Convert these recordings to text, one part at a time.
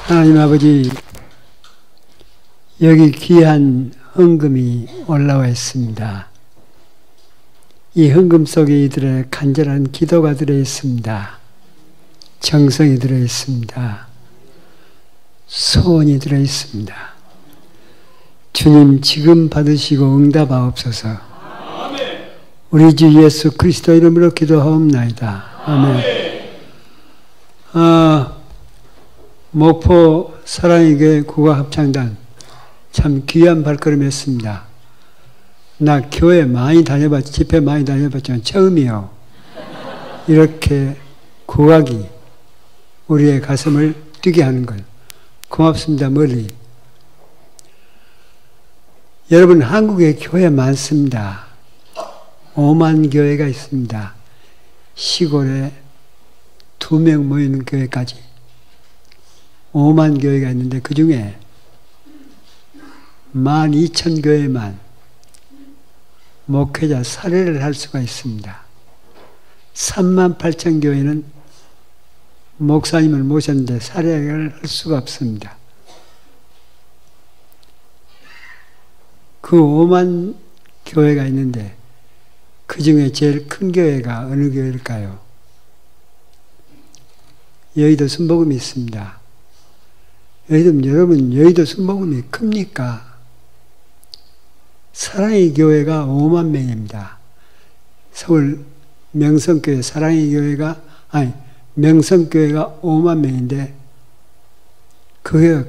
하나님 아버지, 여기 귀한 헌금이 올라와 있습니다. 이 헌금 속에 이들의 간절한 기도가 들어있습니다. 정성이 들어있습니다. 소원이 들어있습니다. 주님, 지금 받으시고 응답하옵소서. 우리 주 예수 그리스도 이름으로 기도하옵나이다. 아멘. 목포 사랑의 교회 국악합창단 참 귀한 발걸음 했습니다. 나 교회 많이 다녀봤지, 집회 많이 다녀봤지만 처음이요. 이렇게 국악이 우리의 가슴을 뛰게 하는 것. 고맙습니다. 멀리. 여러분, 한국에 교회 많습니다. 5만 교회가 있습니다. 시골에 2명 모이는 교회까지 5만 교회가 있는데 그 중에 12,000교회만 목회자 사례를 할 수가 있습니다. 38,000교회는 목사님을 모셨는데 사례를 할 수가 없습니다. 그 5만 교회가 있는데 그 중에 제일 큰 교회가 어느 교회일까요? 여의도 순복음이 있습니다. 여러분, 여의도 순복음이 큽니까? 사랑의 교회가 5만 명입니다. 서울 명성교회 명성교회가 5만 명인데 그 교회가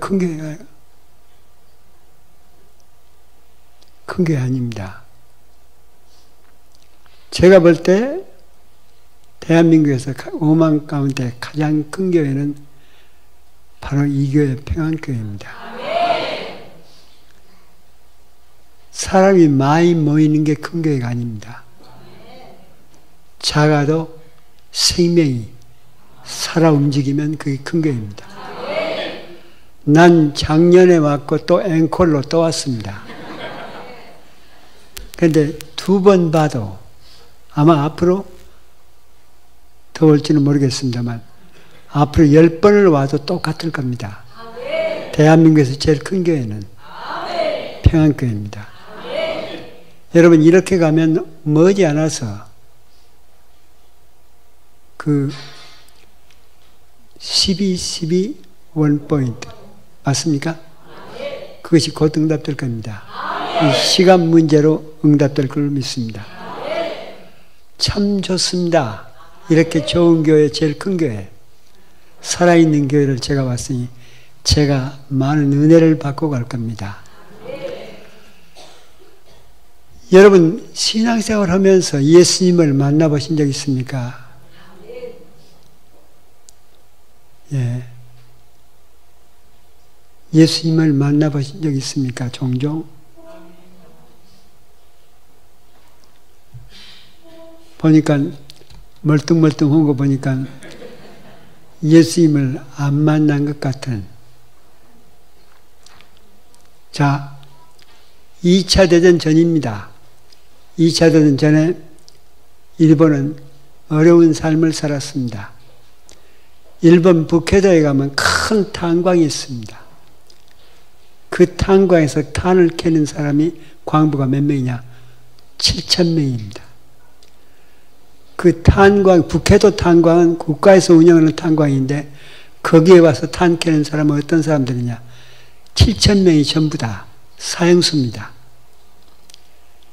큰 교회 아닙니다. 제가 볼 때 대한민국에서 5만 가운데 가장 큰 교회는 바로 이 교회 평안교회입니다. 사람이 많이 모이는 게 큰 교회가 아닙니다. 작아도 생명이 살아 움직이면 그게 큰 교회입니다. 난 작년에 왔고 또 앵콜로 또 왔습니다. 그런데 2번 봐도 아마 앞으로 더 올지는 모르겠습니다만 앞으로 10번을 와도 똑같을 겁니다. 대한민국에서 제일 큰 교회는 평안교회입니다. 여러분, 이렇게 가면 머지않아서 그 12 원포인트 맞습니까? 그것이 곧 응답될 겁니다. 시간 문제로 응답될 걸 믿습니다. 참 좋습니다. 이렇게 좋은 교회, 제일 큰 교회, 살아있는 교회를 제가 봤으니 제가 많은 은혜를 받고 갈 겁니다. 여러분, 신앙생활 하면서 예수님을 만나보신 적 있습니까? 예. 예수님을 만나보신 적 있습니까? 종종? 보니까 멀뚱멀뚱한 거 보니까 예수님을 안 만난 것 같은. 자, 2차 대전 전입니다. 2차 대전 전에 일본은 어려운 삶을 살았습니다. 일본 북해도에 가면 큰 탄광이 있습니다. 그 탄광에서 탄을 캐는 사람이 광부가 몇 명이냐? 7,000명입니다. 그 탄광, 북해도 탄광은 국가에서 운영하는 탄광인데 거기에 와서 탄 캐는 사람은 어떤 사람들이냐? 7,000명이 전부 다 사형수입니다.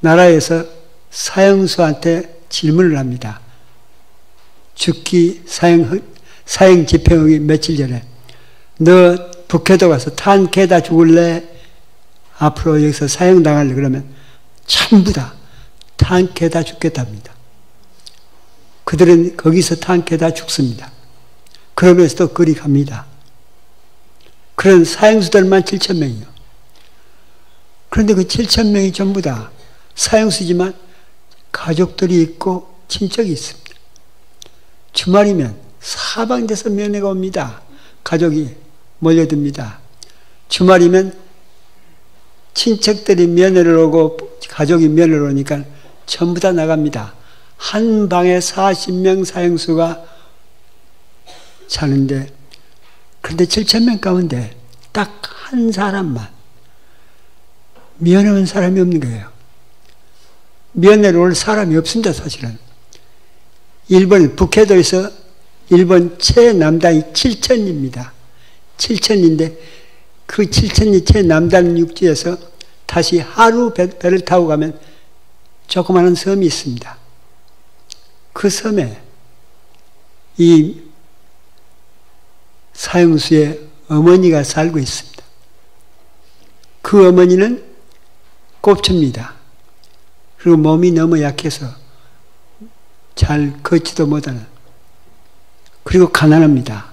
나라에서 사형수한테 질문을 합니다. 죽기 사형 집행하기 며칠 전에 너 북해도 가서 탄 캐다 죽을래? 앞으로 여기서 사형당할래? 그러면 전부 다 탄 캐다 죽겠답니다. 그들은 거기서 탄 캐다 죽습니다. 그러면서 또 거리 갑니다. 그런 사형수들만 7,000명이요. 그런데 그 7,000명이 전부 다 사형수지만 가족들이 있고 친척이 있습니다. 주말이면 사방에서 면회가 옵니다. 가족이 몰려듭니다. 주말이면 친척들이 면회를 오고 가족이 면회를 오니까 전부 다 나갑니다. 한 방에 40명 사형수가 자는데 그런데 7,000명 가운데 딱 한 사람만 면회 온 사람이 없는 거예요. 면회를 올 사람이 없습니다, 사실은. 일본 북해도에서 일본 최남단이 7,000입니다. 7,000인데 그 7,000이 최남단 육지에서 다시 하루 배를 타고 가면 조그마한 섬이 있습니다. 그 섬에 이 사형수의 어머니가 살고 있습니다. 그 어머니는 꼽춥니다. 그리고 몸이 너무 약해서 잘 걷지도 못하는, 그리고 가난합니다.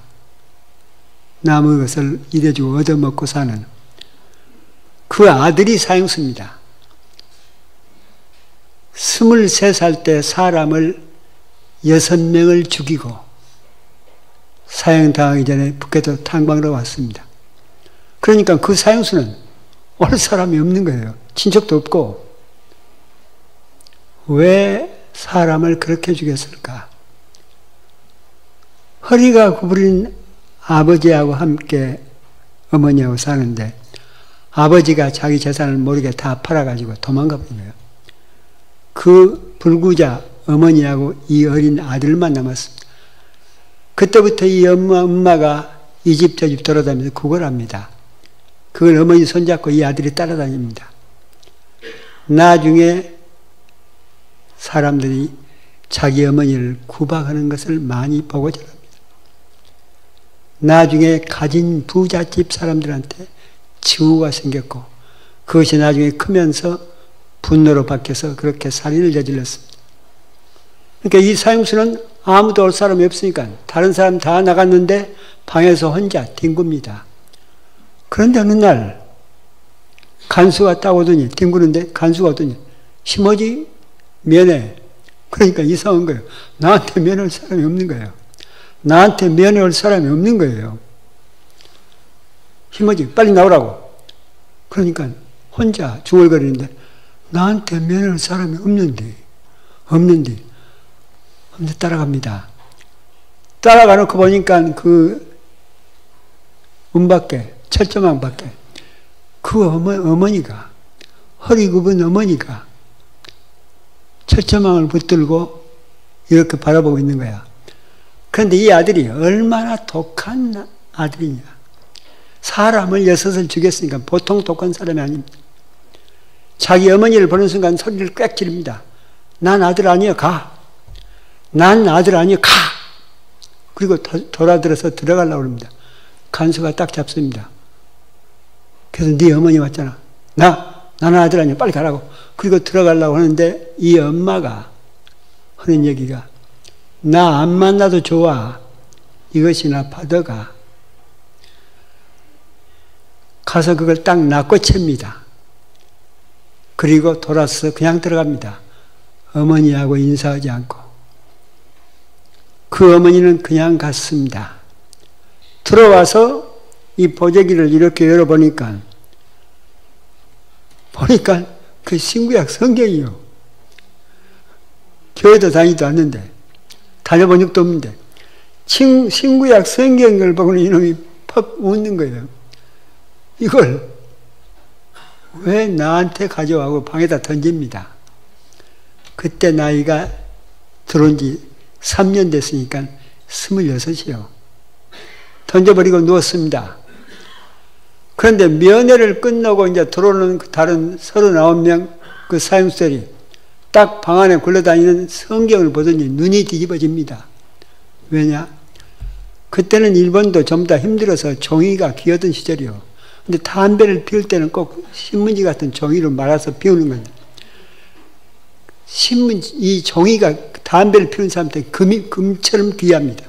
남의 것을 이래주고 얻어먹고 사는 그 아들이 사형수입니다. 23살 때 사람을 6명을 죽이고 사형당하기 전에 북해도 탐방으로 왔습니다. 그러니까 그 사형수는 올 사람이 없는 거예요. 친척도 없고. 왜 사람을 그렇게 죽였을까? 허리가 구부린 아버지하고 함께 어머니하고 사는데 아버지가 자기 재산을 모르게 다 팔아가지고 도망가 버린 거예요. 그 불구자 어머니하고 이 어린 아들만 남았습니다. 그때부터 이 엄마가 이 집 저 집 돌아다니면서 구걸합니다. 그걸 어머니 손잡고 이 아들이 따라다닙니다. 나중에 사람들이 자기 어머니를 구박하는 것을 많이 보고 자랍니다. 나중에 가진 부잣집 사람들한테 증오가 생겼고 그것이 나중에 크면서 분노로 바뀌어서 그렇게 살인을 저질렀습니다. 그러니까 이 사형수는 아무도 올 사람이 없으니까 다른 사람 다 나갔는데 방에서 혼자 뒹굽니다. 그런데 어느 날 간수가 딱 오더니 뒹구는데 간수가 오더니 심어지 면회. 그러니까 이상한 거예요. 나한테 면회 올 사람이 없는 거예요. 나한테 면회 올 사람이 없는 거예요. 심어지 빨리 나오라고. 그러니까 혼자 중얼거리는데 나한테 면회 올 사람이 없는데 따라갑니다. 따라가 놓고 보니까 그 문 밖에 철조망 밖에 그 어머니가 허리 굽은 어머니가 철조망을 붙들고 이렇게 바라보고 있는 거야. 그런데 이 아들이 얼마나 독한 아들이냐. 사람을 6을 죽였으니까 보통 독한 사람이 아닙니다. 자기 어머니를 보는 순간 소리를 꽥 지릅니다. 난 아들 아니여 가. 난 아들 아니여 가. 그리고 돌아들어서 들어가려고 합니다. 간수가 딱 잡습니다. 그래서 네 어머니 왔잖아. 나는 아들 아니야. 빨리 가라고. 그리고 들어가려고 하는데 이 엄마가 하는 얘기가 나 안 만나도 좋아. 이것이나 받아가. 가서 그걸 딱 낚고챕니다. 그리고 돌아서 그냥 들어갑니다. 어머니하고 인사하지 않고. 그 어머니는 그냥 갔습니다. 들어와서 이 보재기를 이렇게 열어보니까 그 신구약 성경이요. 교회도 다니지도 않는데 다녀본 적도 없는데 신구약 성경을 보고는 이놈이 퍽 웃는 거예요. 이걸 왜 나한테 가져가고 방에다 던집니다. 그때 나이가 들어온 지 3년 됐으니까 26이요. 던져버리고 누웠습니다. 그런데 면회를 끝나고 이제 들어오는 다른 39명 그 사형수들이 딱 방 안에 굴러다니는 성경을 보더니 눈이 뒤집어집니다. 왜냐? 그때는 일본도 전부 다 힘들어서 종이가 귀하던 시절이요. 근데 담배를 피울 때는 꼭 신문지 같은 종이로 말아서 피우는 건데 이 종이가 담배를 피우는 사람한테 금처럼 귀합니다.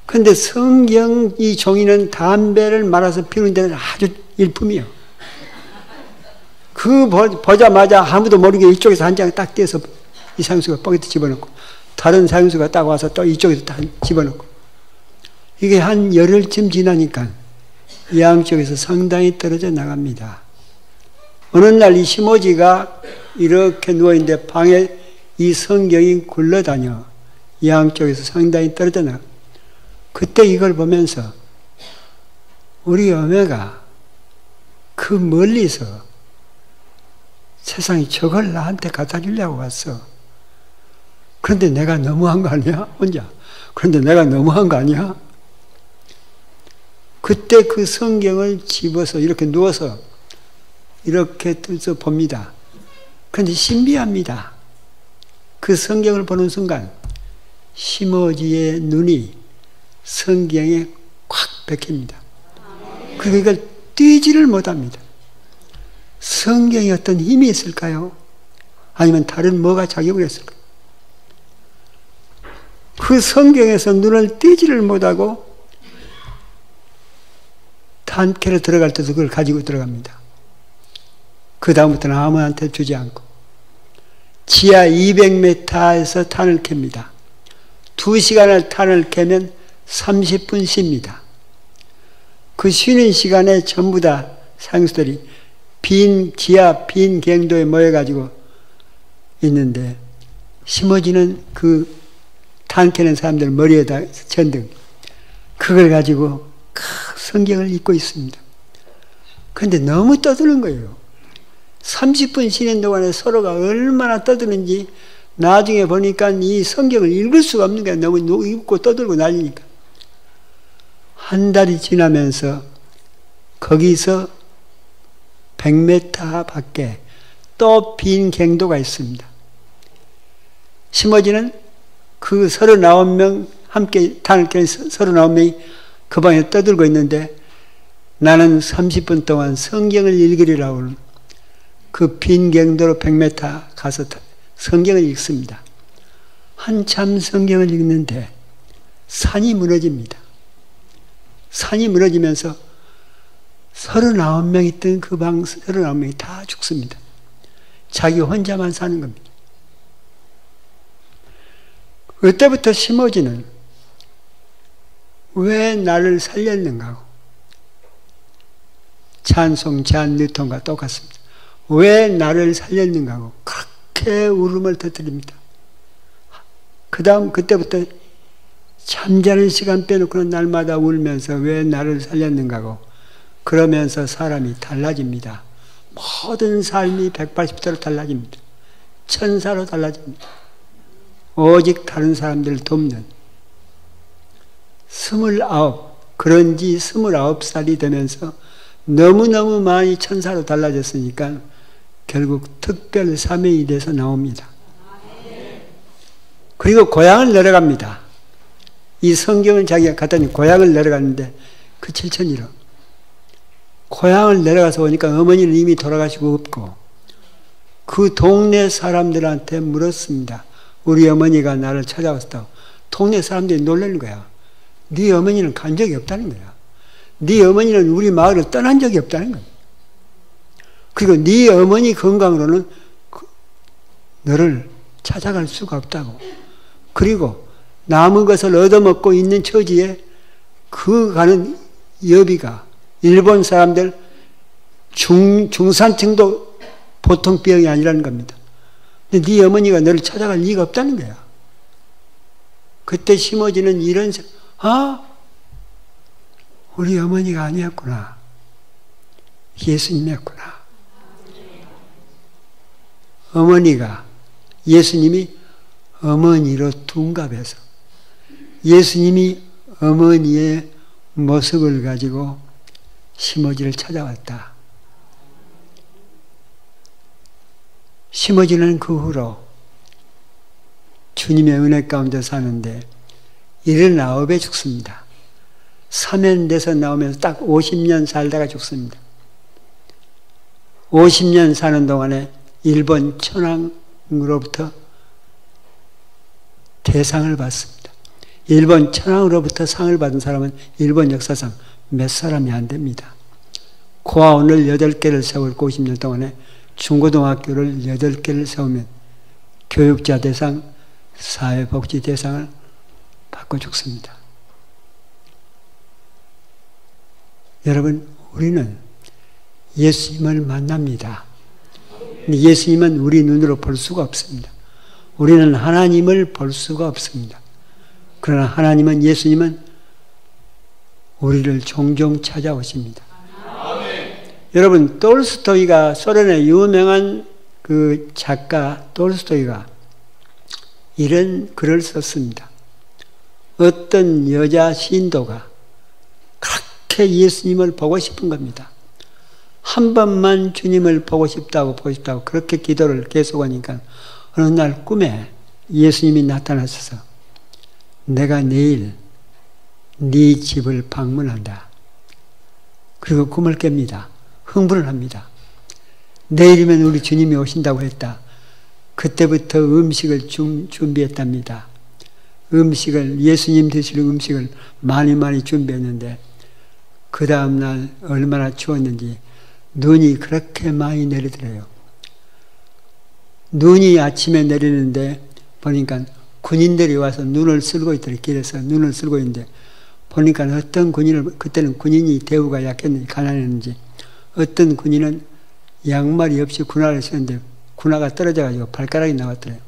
그런데 성경 이 종이는 담배를 말아서 피우는 데는 아주 일품이요. 그 보자마자 아무도 모르게 이쪽에서 한 장 딱 떼서 이 사형수가 뻥에다 집어넣고 다른 사형수가 딱 와서 또 이쪽에서 딱 집어넣고 이게 한 열흘쯤 지나니까 양쪽에서 상당히 떨어져 나갑니다. 어느 날 이 시모지가 이렇게 누워있는데 방에 이 성경이 굴러다녀 양쪽에서 상당히 떨어져 나가. 그때 이걸 보면서 우리 어머니가 그 멀리서 세상에 저걸 나한테 갖다 주려고 왔어. 그런데 내가 너무한 거 아니야? 혼자. 그런데 내가 너무한 거 아니야? 그때 그 성경을 집어서 이렇게 누워서 이렇게 떠서 봅니다. 그런데 신비합니다. 그 성경을 보는 순간 심어지의 눈이 성경에 꽉 박힙니다. 그리고 이걸 떼지를 못합니다. 성경에 어떤 힘이 있을까요? 아니면 다른 뭐가 작용을 했을까요? 그 성경에서 눈을 떼지를 못하고 탄캐로 들어갈 때도 그걸 가지고 들어갑니다. 그 다음부터는 아무한테 주지 않고 지하 200m에서 탄을 캡니다. 2시간을 탄을 캐면 30분 쉽니다. 그 쉬는 시간에 전부 다 상수들이 지하 빈 갱도에 모여가지고 있는데 심어지는 그 탄 캐는 사람들 머리에다 전등 그걸 가지고 성경을 읽고 있습니다. 그런데 너무 떠드는 거예요. 30분 쉬는 동안에 서로가 얼마나 떠드는지 나중에 보니까 이 성경을 읽을 수가 없는 거야. 너무 읽고 떠들고 난리니까. 한 달이 지나면서 거기서 100m 밖에 또 빈 갱도가 있습니다. 심어지는 그 39명 함께 탄을 깬 39명이 그 방에 떠들고 있는데 나는 30분 동안 성경을 읽으리라고 그 빈 갱도로 100m 가서 성경을 읽습니다. 한참 성경을 읽는데 산이 무너집니다. 산이 무너지면서 39명 있던 그 방 39명이 다 죽습니다. 자기 혼자만 사는 겁니다. 그때부터 심어지는 왜 나를 살렸는가 하고 찬송 잔 뉴턴과 똑같습니다. 왜 나를 살렸는가 하고 그렇게 울음을 터뜨립니다. 그 다음 그때부터 잠자는 시간 빼놓고는 날마다 울면서 왜 나를 살렸는가 하고 그러면서 사람이 달라집니다. 모든 삶이 180도로 달라집니다. 천사로 달라집니다. 오직 다른 사람들을 돕는 29, 그런지 29살이 되면서 너무너무 많이 천사로 달라졌으니까 결국 특별 사명이 돼서 나옵니다. 그리고 고향을 내려갑니다. 이 성경을 자기가 갖다 준 고향을 내려갔는데 그 7,000km. 고향을 내려가서 보니까 어머니는 이미 돌아가시고 없고 그 동네 사람들한테 물었습니다. 우리 어머니가 나를 찾아왔다고. 동네 사람들이 놀라는 거야. 네 어머니는 간 적이 없다는 거야. 네 어머니는 우리 마을을 떠난 적이 없다는 거야. 그리고 네 어머니 건강으로는 너를 찾아갈 수가 없다고. 그리고 남은 것을 얻어먹고 있는 처지에 그 가는 여비가 일본 사람들 중산층도 보통 병이 아니라는 겁니다. 근데 네 어머니가 너를 찾아갈 리가 없다는 거야. 그때 심어지는 이런 우리 어머니가 아니었구나. 예수님이었구나. 어머니가 예수님이 어머니로 둔갑해서 예수님이 어머니의 모습을 가지고 심어지를 찾아왔다. 심어지는 그 후로 주님의 은혜 가운데 사는데 79에 죽습니다. 사면돼서 나오면서 딱 50년 살다가 죽습니다. 50년 사는 동안에 일본 천황으로부터 대상을 받습니다. 일본 천황으로부터 상을 받은 사람은 일본 역사상 몇 사람이 안 됩니다. 고아원을 8개를 세울 50년 동안에 중고등학교를 8개를 세우면 교육자 대상, 사회복지 대상을 받고 죽습니다. 여러분, 우리는 예수님을 만납니다. 예수님은 우리 눈으로 볼 수가 없습니다. 우리는 하나님을 볼 수가 없습니다. 그러나 하나님은, 예수님은 우리를 종종 찾아오십니다. 여러분, 톨스토이가, 소련의 유명한 그 작가 톨스토이가 이런 글을 썼습니다. 어떤 여자 신도가 그렇게 예수님을 보고 싶은 겁니다. 한 번만 주님을 보고 싶다고 그렇게 기도를 계속하니까 어느 날 꿈에 예수님이 나타나셔서 내가 내일 네 집을 방문한다. 그리고 꿈을 깹니다. 흥분을 합니다. 내일이면 우리 주님이 오신다고 했다. 그때부터 음식을 준비했답니다. 예수님 드실 음식을 많이 준비했는데 그 다음날 얼마나 추웠는지 눈이 그렇게 많이 내리더래요. 눈이 아침에 내리는데 보니까 군인들이 와서 눈을 쓸고 있더래요. 길에서 눈을 쓸고 있는데 보니까 어떤 그때는 군인이 대우가 약했는지 가난했는지 어떤 군인은 양말이 없이 군화를 쓰는데 군화가 떨어져가지고 발가락이 나왔더래요.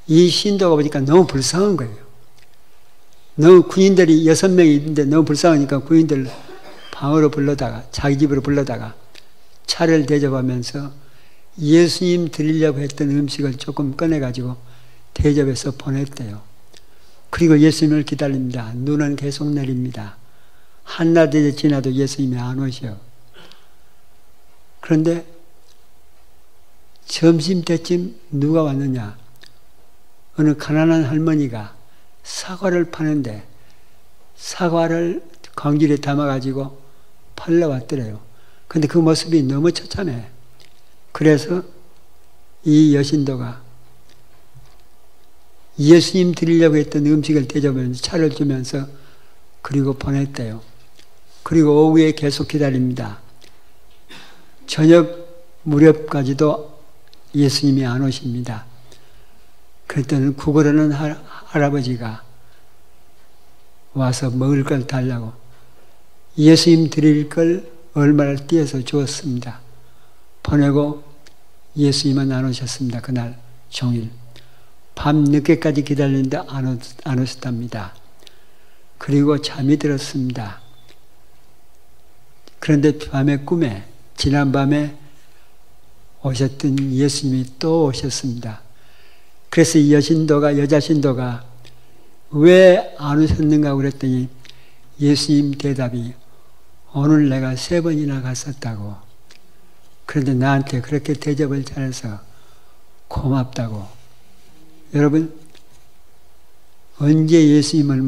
이 신도가 보니까 너무 불쌍한 거예요. 너무 군인들이 6명이 있는데 너무 불쌍하니까 군인들 방으로 불러다가 자기 집으로 불러다가 차를 대접하면서 예수님 드리려고 했던 음식을 조금 꺼내가지고 대접해서 보냈대요. 그리고 예수님을 기다립니다. 눈은 계속 내립니다. 한낮에 지나도 예수님이 안 오셔. 그런데 점심때쯤 누가 왔느냐? 어느 가난한 할머니가 사과를 파는데 사과를 광주리에 담아가지고 팔러 왔더래요. 근데 그 모습이 너무 처참해. 그래서 이 여신도가 예수님 드리려고 했던 음식을 대접하면서 차를 주면서 그리고 보냈대요. 그리고 오후에 계속 기다립니다. 저녁 무렵까지도 예수님이 안 오십니다. 그랬더니 구걸하는 할아버지가 와서 먹을 걸 달라고 예수님 드릴 걸 얼마를 띄어서 주었습니다. 보내고 예수님은 안 오셨습니다. 그날 종일. 밤 늦게까지 기다리는데 안 오셨답니다. 그리고 잠이 들었습니다. 그런데 밤에 꿈에 지난밤에 오셨던 예수님이 또 오셨습니다. 그래서 이 여자 신도가 왜 안 오셨는가 그랬더니 예수님 대답이 오늘 내가 3번이나 갔었다고. 그런데 나한테 그렇게 대접을 잘해서 고맙다고. 여러분, 언제 예수님을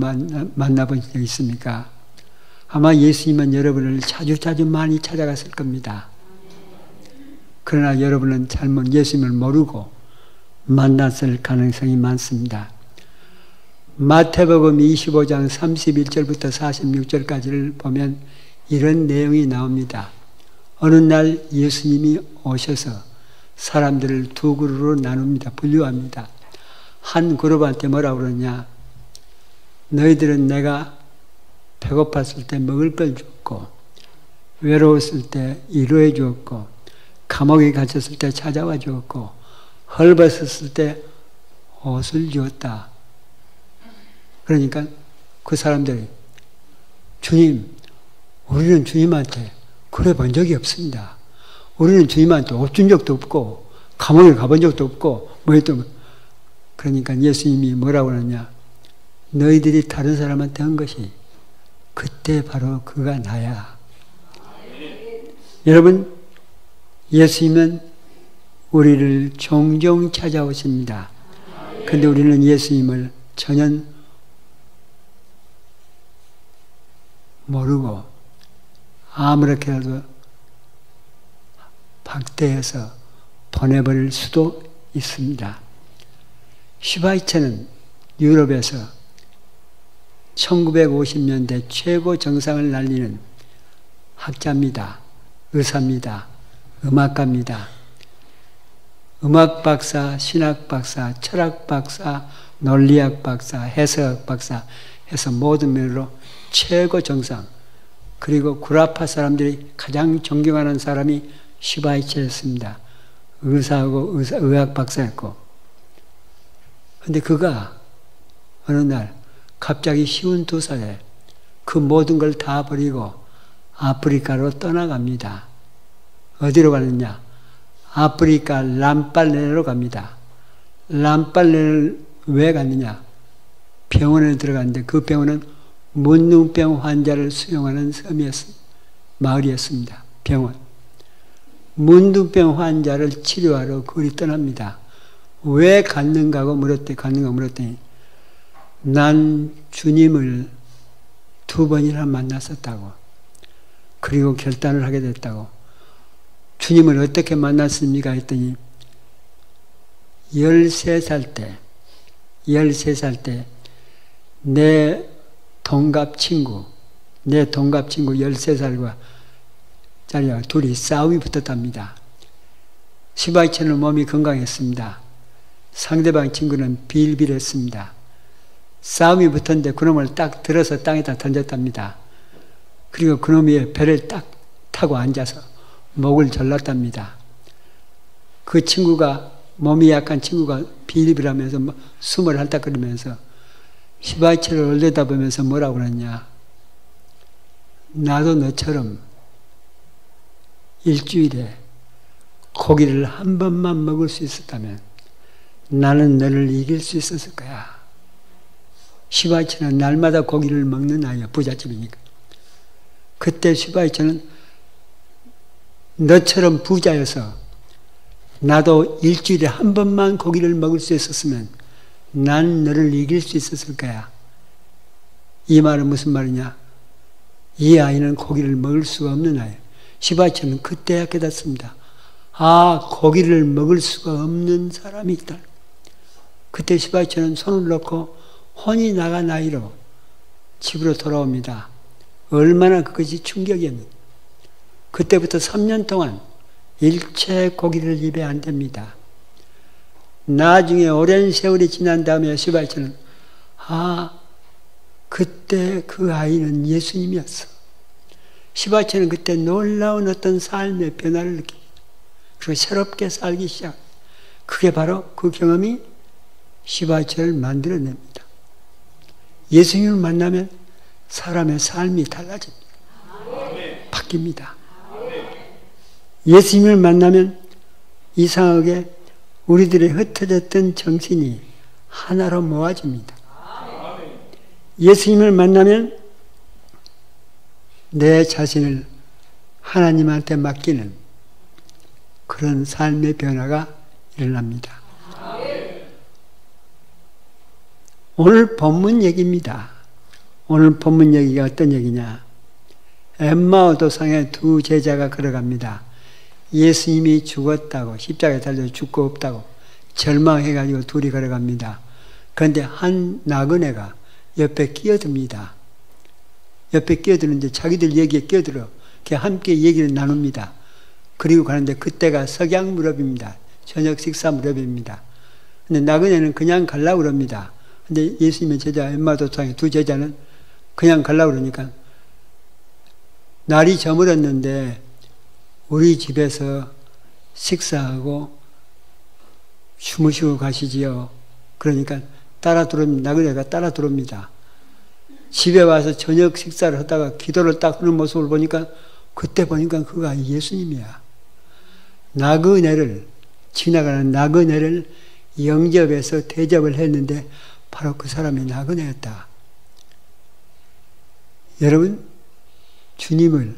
만나본 적 있습니까? 아마 예수님은 여러분을 자주 많이 찾아갔을 겁니다. 그러나 여러분은 잘못 예수님을 모르고 만났을 가능성이 많습니다. 마태복음 25장 31절부터 46절까지를 보면 이런 내용이 나옵니다. 어느 날 예수님이 오셔서 사람들을 2그룹으로 나눕니다. 분류합니다. 한 그룹한테 뭐라고 그러냐? 너희들은 내가 배고팠을 때 먹을 걸 줬고 외로웠을 때 위로해 주었고 감옥에 갇혔을 때 찾아와 주었고 헐벗었을 때 옷을 주었다. 그러니까 그 사람들이 주님, 우리는 주님한테 그래 본 적이 없습니다. 우리는 주님한테 옷 준 적도 없고 감옥에 가본 적도 없고 뭐 했던. 그러니까 예수님이 뭐라고 하느냐? 너희들이 다른 사람한테 한 것이 그때 바로 그가 나야. 여러분, 예수님은 우리를 종종 찾아오십니다. 그런데 우리는 예수님을 전혀 모르고 아무렇게라도 박대해서 보내버릴 수도 있습니다. 슈바이처는 유럽에서 1950년대 최고 정상을 날리는 학자입니다. 의사입니다. 음악가입니다. 음악 박사, 신학 박사, 철학 박사, 논리학 박사, 해석학 박사 해서 모든 면으로 최고 정상. 그리고 구라파 사람들이 가장 존경하는 사람이 슈바이처였습니다. 의사하고 의학 박사였고. 그런데 그가 어느 날 갑자기 52살에 그 모든 걸 다 버리고 아프리카로 떠나갑니다. 어디로 가느냐? 아프리카 람팔레로 갑니다. 람팔레를 왜 갔느냐? 병원에 들어갔는데 그 병원은 문둥병 환자를 수용하는 마을이었습니다. 병원. 문둥병 환자를 치료하러 거리 떠납니다. 왜 갔는가 물었더니 난 주님을 2번이나 만났었다고. 그리고 결단을 하게 됐다고. 주님을 어떻게 만났습니까? 했더니 13살 때 내 동갑 친구 13살과 짜리와 둘이 싸움이 붙었답니다. 시바이처럼 몸이 건강했습니다. 상대방 친구는 빌빌했습니다. 싸움이 붙었는데 그놈을 딱 들어서 땅에다 던졌답니다. 그리고 그놈이 배를 딱 타고 앉아서 목을 절랐답니다. 그 친구가, 몸이 약한 친구가 빌빌하면서 숨을 헐떡거리면서 시바이처를 올려다보면서 뭐라고 그랬냐? 나도 너처럼 일주일에 고기를 한 번만 먹을 수 있었다면 나는 너를 이길 수 있었을 거야. 시바이처는 날마다 고기를 먹는 아이야. 부잣집이니까. 그때 시바이처는 너처럼 부자여서 나도 일주일에 한 번만 고기를 먹을 수 있었으면 난 너를 이길 수 있었을 거야. 이 말은 무슨 말이냐? 이 아이는 고기를 먹을 수가 없는 아이. 시바이처는 그때야 깨닫습니다. 아, 고기를 먹을 수가 없는 사람이 있다. 그때 시바이처는 손을 놓고 혼이 나간 아이로 집으로 돌아옵니다. 얼마나 그것이 충격이었는지. 그때부터 3년 동안 일체 고기를 입에 안 댑니다. 나중에 오랜 세월이 지난 다음에 시바이처는 그때 그 아이는 예수님이었어. 시바이처는 그때 놀라운 어떤 삶의 변화를 느낍니다. 그리고 새롭게 살기 시작. 그게 바로 그 경험이 시바이처를 만들어냅니다. 예수님을 만나면 사람의 삶이 달라집니다. 바뀝니다. 예수님을 만나면 이상하게 우리들의 흩어졌던 정신이 하나로 모아집니다. 예수님을 만나면 내 자신을 하나님한테 맡기는 그런 삶의 변화가 일어납니다. 오늘 본문 얘기입니다. 오늘 본문 얘기가 어떤 얘기냐? 엠마오 도상에 2 제자가 걸어갑니다. 예수님이 죽었다고, 십자가에 달려 죽고 없다고 절망해가지고 둘이 걸어갑니다. 그런데 한 나그네가 옆에 끼어듭니다. 옆에 끼어드는데 자기들 얘기에 끼어들어. 함께 얘기를 나눕니다. 그리고 가는데 그때가 석양 무렵입니다. 저녁 식사 무렵입니다. 근데 나그네는 그냥 가려고 그럽니다. 근데 예수님의 제자 엠마오도상의 2 제자는 그냥 가려고 그러니까 날이 저물었는데 우리 집에서 식사하고 주무시고 가시지요. 그러니까 나그네가 따라 들어옵니다. 집에 와서 저녁 식사를 하다가 기도를 딱 하는 모습을 보니까 그때 보니까 그가 예수님이야. 지나가는 나그네를 영접해서 대접을 했는데 바로 그 사람이 나그네였다. 여러분, 주님을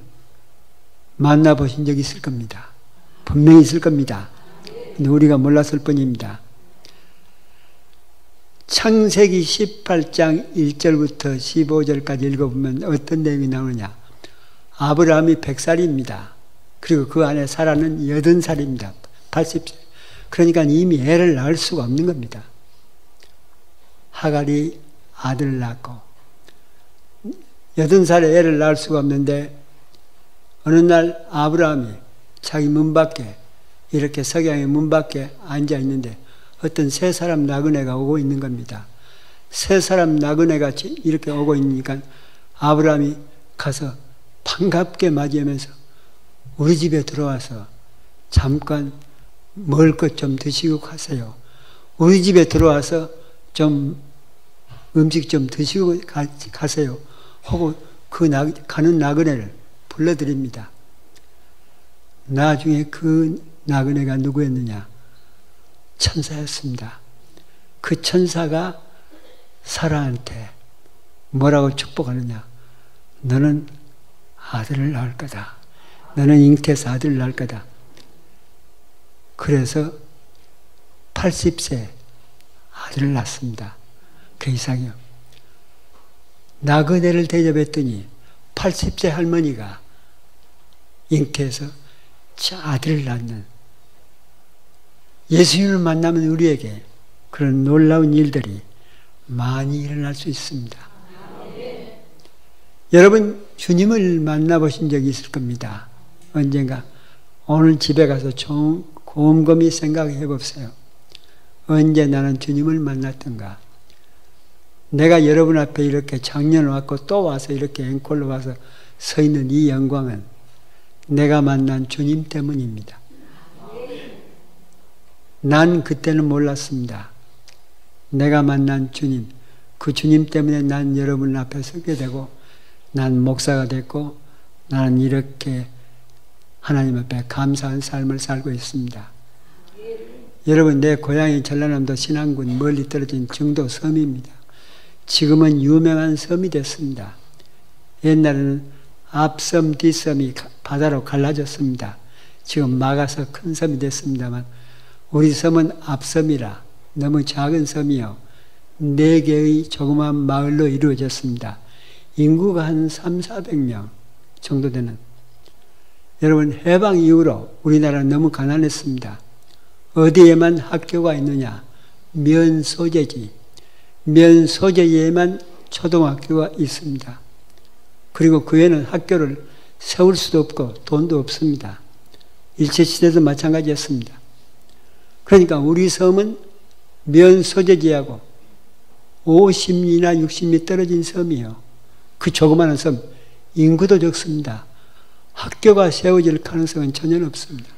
만나보신 적이 있을 겁니다. 분명히 있을 겁니다. 근데 우리가 몰랐을 뿐입니다. 창세기 18장 1절부터 15절까지 읽어보면 어떤 내용이 나오느냐. 아브라함이 100살입니다. 그리고 그 안에 사라는 80살입니다. 80살. 그러니까 이미 애를 낳을 수가 없는 겁니다. 하갈이 아들을 낳고 80살에 애를 낳을 수가 없는데 어느 날 아브라함이 자기 문 밖에 이렇게 석양의 문 밖에 앉아 있는데 어떤 3사람 나그네가 오고 있는 겁니다. 3사람 나그네가 이렇게 오고 있으니까 아브라함이 가서 반갑게 맞이하면서 우리 집에 들어와서 잠깐 먹을 것 좀 드시고 가세요. 우리 집에 들어와서 좀 음식 좀 드시고 가세요. 하고 가는 나그네를 불러드립니다. 나중에 그 나그네가 누구였느냐? 천사였습니다. 그 천사가 사라한테 뭐라고 축복하느냐? 너는 아들을 낳을 거다. 너는 잉태해서 아들을 낳을 거다. 그래서 80세 아들을 낳습니다. 그 이상이요. 나그네를 대접했더니 80세 할머니가 잉태해서 아들을 낳는, 예수님을 만나면 우리에게 그런 놀라운 일들이 많이 일어날 수 있습니다. 여러분 주님을 만나보신 적이 있을 겁니다. 언젠가. 오늘 집에 가서 곰곰이 생각해 보세요. 언제 나는 주님을 만났던가. 내가 여러분 앞에 이렇게 작년 왔고 또 와서 이렇게 앵콜로 와서 서 있는 이 영광은 내가 만난 주님 때문입니다. 난 그때는 몰랐습니다. 내가 만난 주님, 그 주님 때문에 난 여러분 앞에 서게 되고 난 목사가 됐고 나는 이렇게 하나님 앞에 감사한 삶을 살고 있습니다. 여러분, 내 고향이 전라남도 신안군 멀리 떨어진 정도 섬입니다. 지금은 유명한 섬이 됐습니다. 옛날에는 앞섬, 뒷섬이 바다로 갈라졌습니다. 지금 막아서 큰 섬이 됐습니다만 우리 섬은 앞섬이라 너무 작은 섬이요. 4개의 조그마한 마을로 이루어졌습니다. 인구가 한 300~400명 정도 되는. 여러분, 해방 이후로 우리나라는 너무 가난했습니다. 어디에만 학교가 있느냐? 면소재지. 면소재에만 초등학교가 있습니다. 그리고 그 외에는 학교를 세울 수도 없고 돈도 없습니다. 일제시대도 마찬가지였습니다. 그러니까 우리 섬은 면소재지하고 50리나 60리 떨어진 섬이에요. 그 조그마한 섬, 인구도 적습니다. 학교가 세워질 가능성은 전혀 없습니다.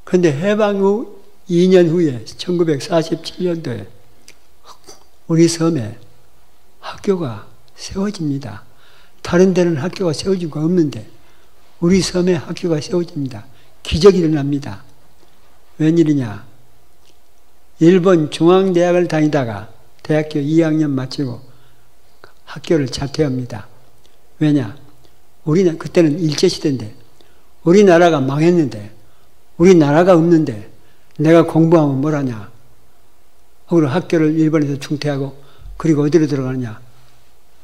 그런데 해방 후 2년 후에 1947년도에 우리 섬에 학교가 세워집니다. 다른 데는 학교가 세워지고 없는데 우리 섬에 학교가 세워집니다. 기적이 일어납니다. 웬일이냐? 일본 중앙대학을 다니다가 대학교 2학년 마치고 학교를 자퇴합니다. 왜냐? 우리는 그때는 일제시대인데 우리나라가 망했는데 우리나라가 없는데 내가 공부하면 뭘 하냐? 그리고 학교를 일본에서 중퇴하고 그리고 어디로 들어가느냐?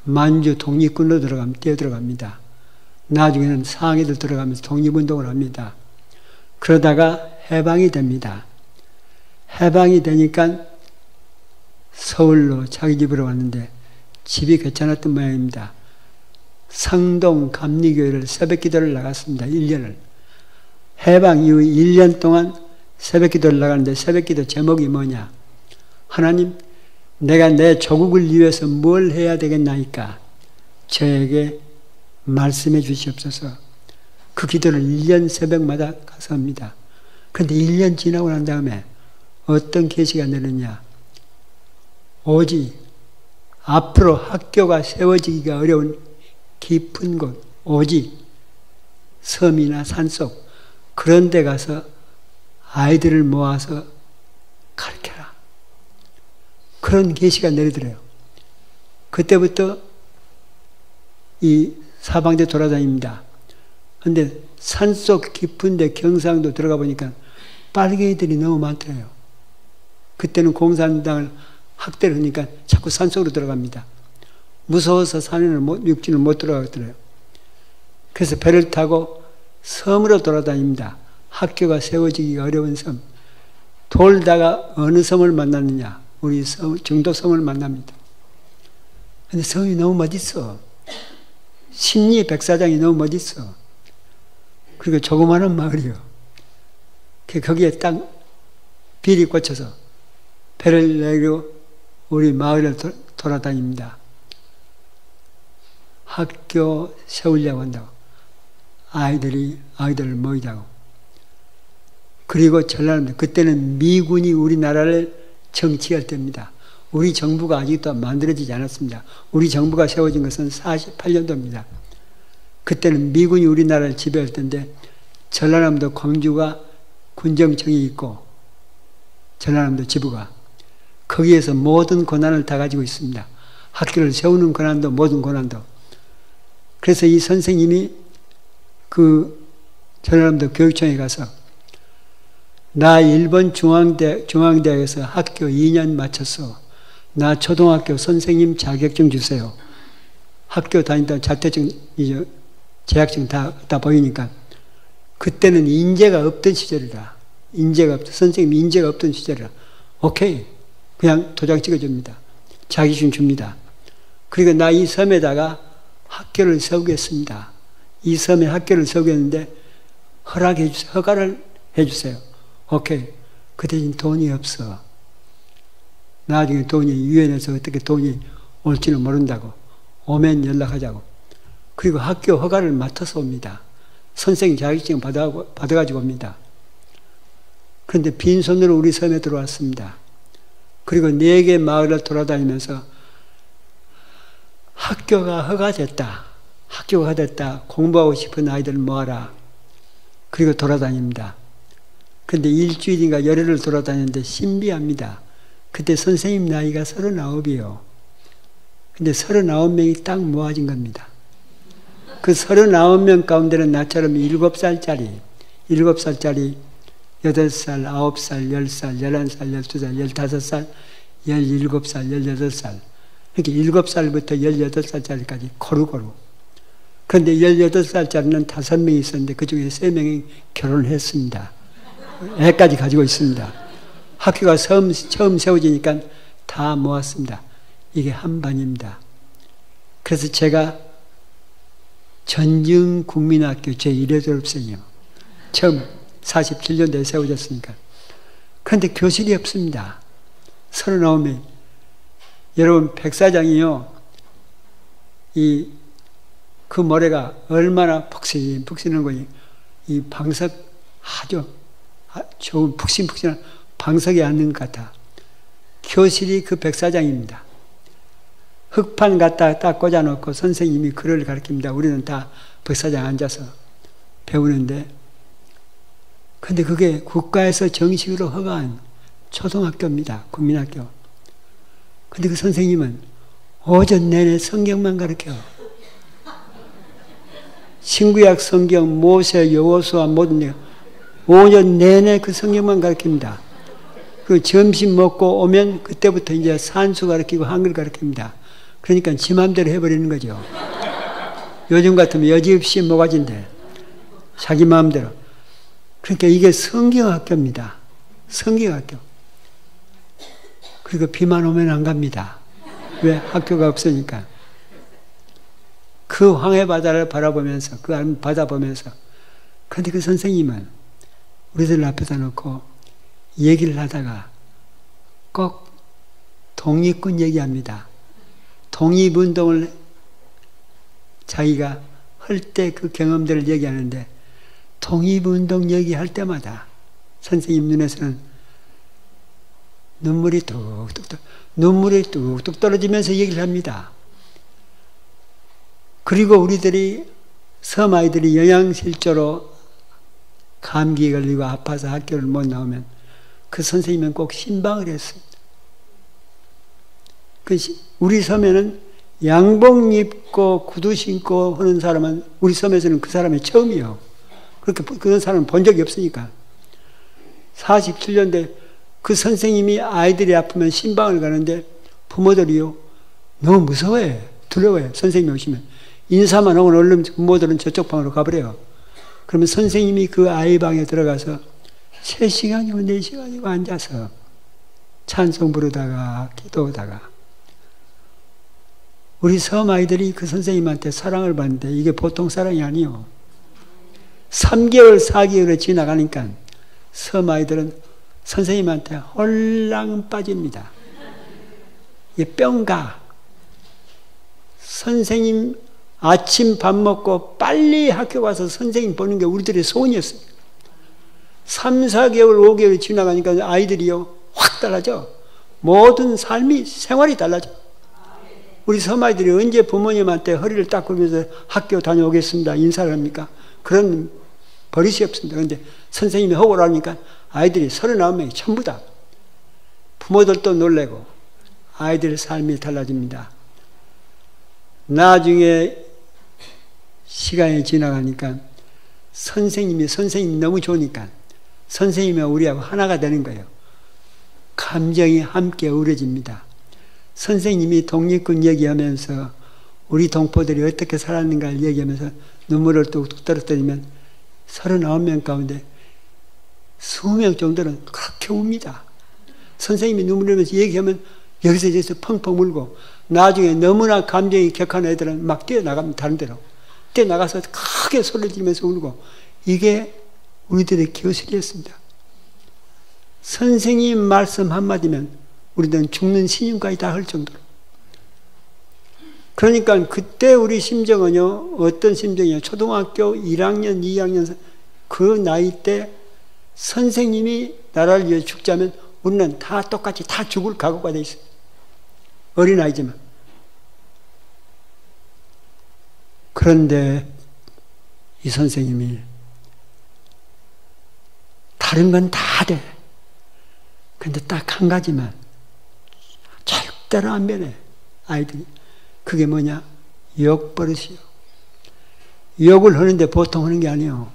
만주 독립군으로 뛰어들어갑니다. 나중에는 상해도 들어가면서 독립운동을 합니다. 그러다가 해방이 됩니다. 해방이 되니까 서울로 자기 집으로 왔는데 집이 괜찮았던 모양입니다. 상동 감리교회를 새벽기도를 나갔습니다. 1년을. 해방 이후 1년 동안 새벽기도를 나가는데 새벽기도 제목이 뭐냐? 하나님, 내가 내 조국을 위해서 뭘 해야 되겠나이까? 저에게 말씀해 주시옵소서. 그 기도를 1년 새벽마다 가서 합니다. 그런데 1년 지나고 난 다음에 어떤 계시가 내렸냐? 오직 앞으로 학교가 세워지기가 어려운 깊은 곳, 오직 섬이나 산속 그런 데 가서 아이들을 모아서 가르쳐라. 그런 계시가 내리더래요. 그때부터 이 사방대 돌아다닙니다. 그런데 산속 깊은 데 경상도 들어가 보니까 빨갱이들이 너무 많더래요. 그때는 공산당을 학대를 하니까 자꾸 산속으로 들어갑니다. 무서워서 산에는 육지는 못 들어가더래요. 그래서 배를 타고 섬으로 돌아다닙니다. 학교가 세워지기가 어려운 섬. 돌다가 어느 섬을 만났느냐? 우리 정도섬을 만납니다. 근데 섬이 너무 멋있어. 심리 백사장이 너무 멋있어. 그리고 조그마한 마을이요. 거기에 딱 비리 꽂혀서 배를 내리고 우리 마을을 돌아다닙니다. 학교 세우려고 한다고. 아이들을 모이자고. 그리고 전라남도, 그때는 미군이 우리나라를 정치할 때입니다. 우리 정부가 아직도 만들어지지 않았습니다. 우리 정부가 세워진 것은 48년도입니다. 그때는 미군이 우리나라를 지배할 때인데 전라남도 광주가 군정청이 있고 전라남도 지부가 거기에서 모든 권한을 다 가지고 있습니다. 학교를 세우는 권한도 모든 권한도. 그래서 이 선생님이 그 전라남도 교육청에 가서 나 일본 중앙대학에서 학교 2년 마쳤어. 나 초등학교 선생님 자격증 주세요. 학교 다니다 자퇴증, 재학증 다 보이니까 그때는 인재가 없던 시절이라. 선생님 인재가 없던 시절이라. 오케이. 그냥 도장 찍어줍니다. 자격증 줍니다. 그리고 나 이 섬에다가 학교를 세우겠습니다. 이 섬에 학교를 세우겠는데 허가를 해주세요. 오케이. 그 대신 돈이 없어. 나중에 돈이 유엔에서 어떻게 돈이 올지는 모른다고. 오면 연락하자고. 그리고 학교 허가를 맡아서 옵니다. 선생님 자격증 받아가지고 옵니다. 그런데 빈손으로 우리 섬에 들어왔습니다. 그리고 4개 마을을 돌아다니면서 학교가 허가됐다. 학교가 됐다. 공부하고 싶은 아이들 모아라. 그리고 돌아다닙니다. 그런데 일주일인가 열흘을 돌아다녔는데 신비합니다. 그때 선생님 나이가 39이요. 근데 39명이 딱 모아진 겁니다. 그 39명 가운데는 나처럼 7살짜리, 8살, 9살, 10살, 11살, 12살, 15살, 17살, 18살. 이렇게 7살부터 18살짜리까지 고루고루. 그런데 18살짜리는 5명이 있었는데 그 중에 3명이 결혼을 했습니다. 애까지 가지고 있습니다. 학교가 처음 세워지니까 다 모았습니다. 이게 한반입니다. 그래서 제가 전증국민학교 제1회 졸업생이요. 처음 47년도에 세워졌으니까. 그런데 교실이 없습니다. 39명. 여러분 백사장이요. 그 모래가 얼마나 푹신한 거니. 이 방석 아주 좋은 푹신한 방석에 앉는 것 같아. 교실이 그 백사장입니다. 흙판 갖다 딱 꽂아놓고 선생님이 글을 가르칩니다. 우리는 다 백사장 앉아서 배우는데, 근데 그게 국가에서 정식으로 허가한 초등학교입니다. 국민학교. 근데 그 선생님은 오전 내내 성경만 가르쳐. 신구약 성경, 모세, 여호수아 모든 게 오전 내내 그 성경만 가르칩니다. 그 점심 먹고 오면 그때부터 이제 산수 가르치고 한글 가르칩니다. 그러니까 지 맘대로 해버리는 거죠. 요즘 같으면 여지없이 모가지인데 자기 마음대로. 그러니까 이게 성경학교입니다. 성경학교. 그리고 비만 오면 안 갑니다. 왜? 학교가 없으니까. 그 황해 바다를 바라보면서, 그 바다 보면서. 그런데 그 선생님은 우리들 앞에다 놓고 얘기를 하다가 꼭 독립군 얘기합니다. 독립운동을 자기가 할 때 그 경험들을 얘기하는데, 독립운동 얘기할 때마다 선생님 눈에서는 눈물이 뚝뚝 떨어지면서 얘기를 합니다. 그리고 우리들이 섬 아이들이 영양실조로 감기에 걸리고 아파서 학교를 못 나오면 그 선생님은 꼭 신방을 했습니다. 우리 섬에는 양복 입고 구두 신고 하는 사람은 우리 섬에서는 그 사람이 처음이요. 그렇게 그런 사람은 본 적이 없으니까. 47년대 그 선생님이 아이들이 아프면 신방을 가는데 부모들이요 너무 무서워해. 두려워해. 선생님이 오시면. 인사만 하고 얼른 부모들은 저쪽 방으로 가버려요. 그러면 선생님이 그 아이 방에 들어가서 3시간이고 4시간이고 앉아서 찬송 부르다가 기도하다가, 우리 섬 아이들이 그 선생님한테 사랑을 받는데 이게 보통 사랑이 아니요. 3개월, 4개월을 지나가니까 섬 아이들은 선생님한테 홀랑 빠집니다. 이게 뿅가. 선생님 아침 밥 먹고 빨리 학교 가서 선생님 보는 게 우리들의 소원이었어요. 3, 4개월, 5개월이 지나가니까 아이들이요 확 달라져. 모든 삶이 생활이 달라져. 우리 서마이들이 언제 부모님한테 허리를 딱 굽으면서 학교 다녀오겠습니다 인사를 합니까? 그런 버릇이 없습니다. 그런데 선생님이 허고를 하니까 아이들이 39명이 전부 다 부모들도 놀래고 아이들의 삶이 달라집니다. 나중에 시간이 지나가니까 선생님이 너무 좋으니까 선생님이 우리하고 하나가 되는 거예요. 감정이 함께 어우러집니다. 선생님이 독립군 얘기하면서 우리 동포들이 어떻게 살았는가를 얘기하면서 눈물을 뚝뚝 떨어뜨리면 39명 가운데 20명 정도는 그렇게 웁니다. 선생님이 눈물 흘리면서 얘기하면 여기서 저기서 펑펑 울고 나중에 너무나 감정이 격한 애들은 막 뛰어나갑니다. 다른 데로. 뛰어나가서 크게 소리를 지르면서 울고 이게 우리들의 교실이었습니다. 선생님 말씀 한마디면 우리들은 죽는 신임까지 다 할 정도로. 그러니까 그때 우리 심정은요, 어떤 심정이에요? 초등학교 1학년, 2학년 그 나이 때 선생님이 나라를 위해 죽자면 우리는 다 똑같이 다 죽을 각오가 돼 있어요. 어린아이지만. 그런데 이 선생님이 다른 건 다 돼. 근데 딱 한 가지만 절대로 안 변해. 아이들이. 그게 뭐냐? 욕버릇이요. 욕을 하는데 보통 하는 게 아니에요.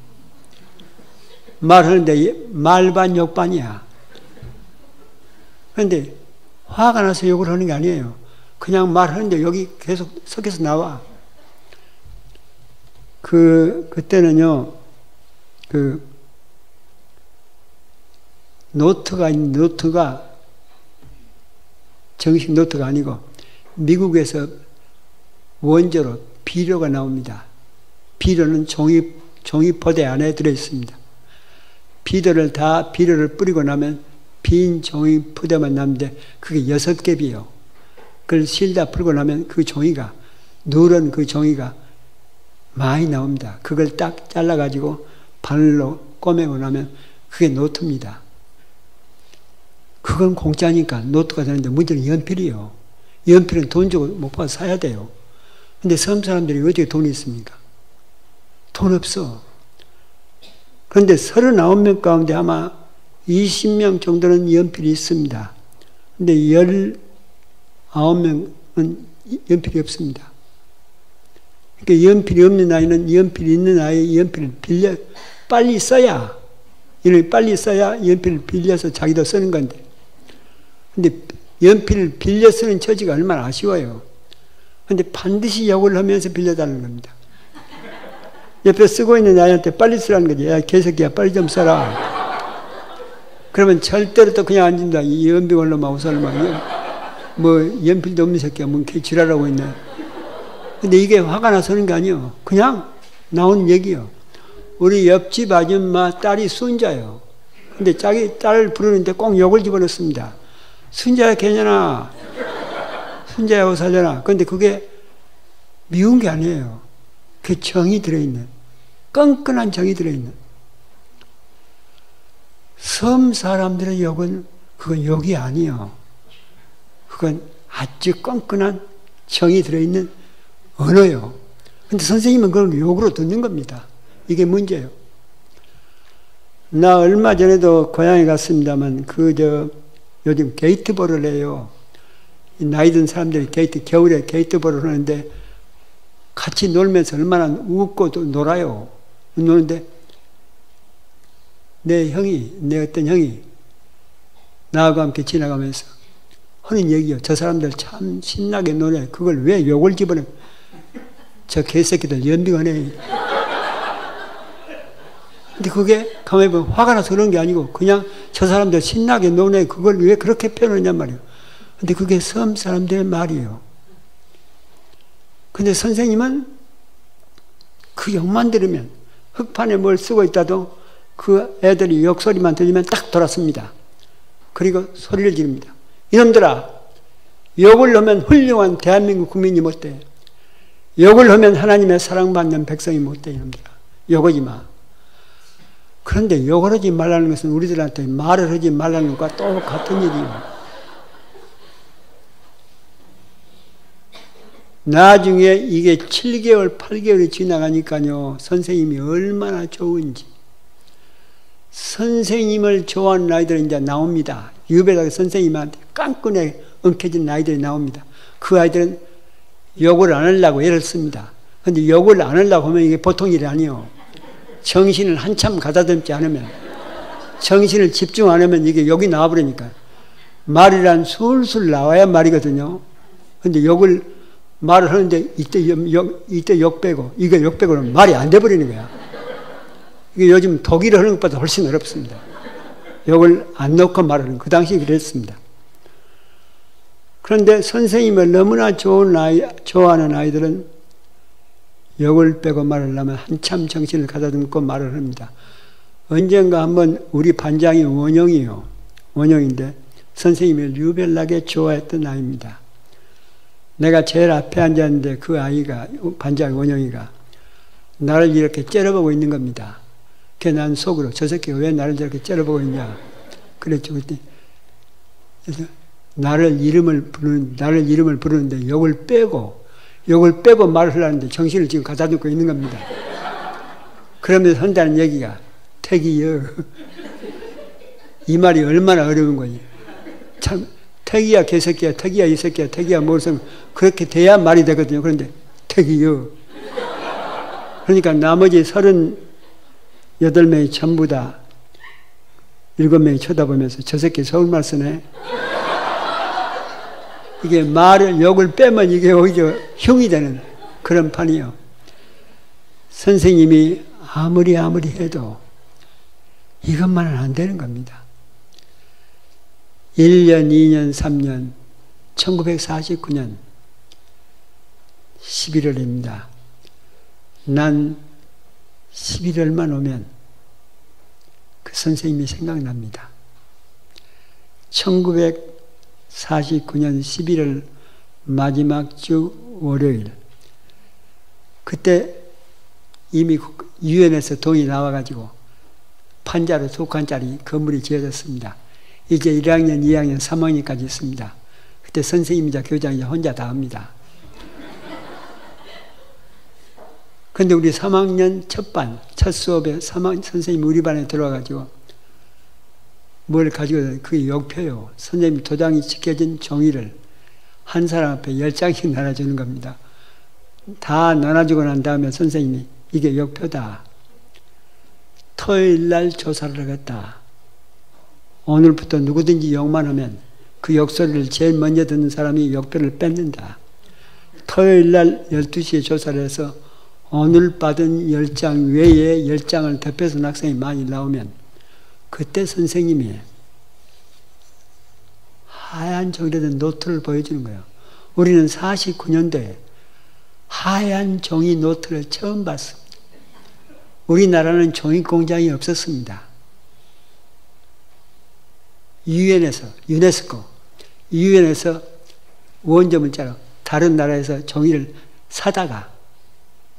말하는데 말반 욕반이야. 그런데 화가 나서 욕을 하는 게 아니에요. 그냥 말하는데 여기 계속 섞여서 나와. 그때는요, 노트가 정식 노트가 아니고 미국에서 원조로 비료가 나옵니다. 비료는 종이 포대 안에 들어있습니다. 비료를 뿌리고 나면 빈 종이 포대만 남는데 그게 6겹이에요. 그걸 실다 풀고 나면 그 종이가, 누런 그 종이가 많이 나옵니다. 그걸 딱 잘라가지고 바늘로 꼬매고 나면 그게 노트입니다. 그건 공짜니까 노트가 되는데 문제는 연필이에요. 연필은 돈 주고 못 봐서 사야 돼요. 근데 섬 사람들이 어떻게 돈이 있습니까? 돈 없어. 그런데 39명 가운데 아마 20명 정도는 연필이 있습니다. 근데 19명은 연필이 없습니다. 그러니까 연필이 없는 아이는 연필이 있는 아이의 연필을 빨리 써야 연필을 빌려서 자기도 쓰는 건데. 근데 연필을 빌려 쓰는 처지가 얼마나 아쉬워요. 근데 반드시 욕을 하면서 빌려달라는 겁니다. 옆에 쓰고 있는 아이한테 빨리 쓰라는 거지. 야, 개새끼야, 빨리 좀 써라. 그러면 절대로 또 그냥 앉는다. 이 연병을로 마우살로 뭐, 연필도 없는 새끼야. 뭔 개 지랄하고 있네. 근데 이게 화가 나서 하는 게 아니에요. 그냥 나오는 얘기예요. 우리 옆집 아줌마 딸이 순자예요. 근데 자기 딸을 부르는데 꼭 욕을 집어넣습니다. 순자야, 괜찮아. 순자야, 살려라. 근데 그게 미운 게 아니에요. 그 정이 들어있는, 끈끈한 정이 들어있는. 섬 사람들의 욕은 그건 욕이 아니에요. 그건 아주 끈끈한 정이 들어있는 언어요. 근데 선생님은 그걸 욕으로 듣는 겁니다. 이게 문제예요. 나 얼마 전에도 고향에 갔습니다만 요즘 게이트볼을 해요. 나이 든 사람들이 겨울에 게이트볼을 하는데 같이 놀면서 얼마나 웃고 또 놀아요. 노는데 내 어떤 형이 나하고 함께 지나가면서 하는 얘기요. 저 사람들 참 신나게 노네. 그걸 왜 욕을 집어넣어? 저 개새끼들 연병하네. 근데 그게 가만히 보면 화가 나서 그런 게 아니고 그냥 저 사람들 신나게 노네. 그걸 왜 그렇게 표현하냔 말이에요. 근데 그게 섬 사람들의 말이에요. 근데 선생님은 그 욕만 들으면 흙판에 뭘 쓰고 있다도 그 애들이 욕소리만 들리면 딱 돌았습니다. 그리고 소리를 지릅니다. 이놈들아, 욕을 하면 훌륭한 대한민국 국민이 못돼. 욕을 하면 하나님의 사랑받는 백성이 못돼. 이놈들아, 욕하지 마. 그런데 욕을 하지 말라는 것은 우리들한테 말을 하지 말라는 것과 똑같은 일이에요. 나중에 이게 7개월, 8개월이 지나가니까요, 선생님이 얼마나 좋은지. 선생님을 좋아하는 아이들은 이제 나옵니다. 유배다가 선생님한테 깐끈하게 엉켜진 아이들이 나옵니다. 그 아이들은 욕을 안 하려고 애를 씁니다. 근데 욕을 안 하려고 하면 이게 보통 일이 아니에요. 정신을 한참 가다듬지 않으면, 정신을 집중 안 하면 이게 욕이 나와버리니까. 말이란 술술 나와야 말이거든요. 근데 말을 하는데 이때 욕 빼고, 이거 욕 빼고는 말이 안 돼버리는 거야. 이게 요즘 독일어 하는 것보다 훨씬 어렵습니다. 욕을 안 넣고 말하는, 그 당시 그랬습니다. 그런데 선생님을 너무나 좋아하는 아이들은 욕을 빼고 말을 하면 한참 정신을 가다듬고 말을 합니다. 언젠가 한번 우리 반장이 원영인데 선생님을 유별나게 좋아했던 아이입니다. 내가 제일 앞에 앉았는데 그 아이가, 반장 원영이가 나를 이렇게 째려보고 있는 겁니다. 그래서 난 속으로 저 새끼가 왜 나를 저렇게 째려보고 있냐 그랬죠. 그래서 나를 이름을 부르는데 욕을 빼고 말을 하려는데 정신을 지금 가다듬고 있는 겁니다. 그러면서 한다는 얘기가 택이여. 이 말이 얼마나 어려운 거니. 참, 택이야 개새끼야, 택이야 이 새끼야, 택이야 뭐서 그렇게 돼야 말이 되거든요. 그런데 택이여. 그러니까 나머지 38명이 전부 다 7명이 쳐다보면서 저 새끼 서울말 쓰네. 이게 욕을 빼면 이게 오히려 흉이 되는 그런 판이요. 선생님이 아무리 해도 이것만은 안 되는 겁니다. 1년, 2년, 3년, 1949년 11월입니다. 난 11월만 오면 그 선생님이 생각납니다. 1949년 11월 마지막 주 월요일, 그때 이미 유엔에서 돈이 나와가지고 판자로 2칸짜리 건물이 지어졌습니다. 이제 1학년, 2학년, 3학년까지 있습니다. 그때 선생님이자 교장이 혼자 다 합니다. 근데 우리 3학년 첫 수업에 선생님이 우리 반에 들어와가지고 뭘 가지고, 그게 욕표요. 선생님 도장이 찍혀진 종이를 한 사람 앞에 10장씩 나눠주는 겁니다. 다 나눠주고 난 다음에 선생님이 이게 욕표다. 토요일 날 조사를 하겠다. 오늘부터 누구든지 욕만 하면 그 욕소리를 제일 먼저 듣는 사람이 욕표를 뺏는다. 토요일 날 12시에 조사를 해서 오늘 받은 10장 외에 10장을 대표해서 학생이 많이 나오면 그때 선생님이 하얀 종이에 든 노트를 보여주는 거예요. 우리는 49년도에 하얀 종이 노트를 처음 봤습니다. 우리나라는 종이 공장이 없었습니다. 유네스코 원조 문자로 다른 나라에서 종이를 사다가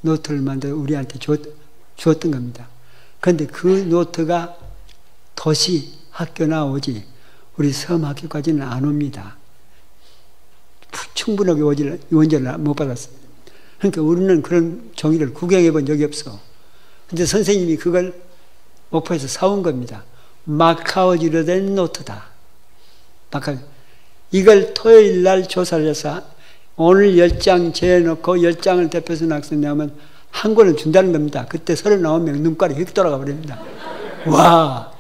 노트를 만들어 우리한테 주었던 겁니다. 그런데 그 노트가 도시 학교나 오지 우리 섬 학교까지는 안 옵니다. 충분하게 원조를 못 받았습니다. 그러니까 우리는 그런 종이를 구경해 본 적이 없어. 근데 선생님이 그걸 목포에서 사온 겁니다. 마카오지로 된 노트다. 이걸 토요일 날 조사를 해서 오늘 10장 재놓고 10장을 대표해서 학생 내면 한 권을 준다는 겁니다. 그때 39명 눈깔이 휙 돌아가 버립니다. 와,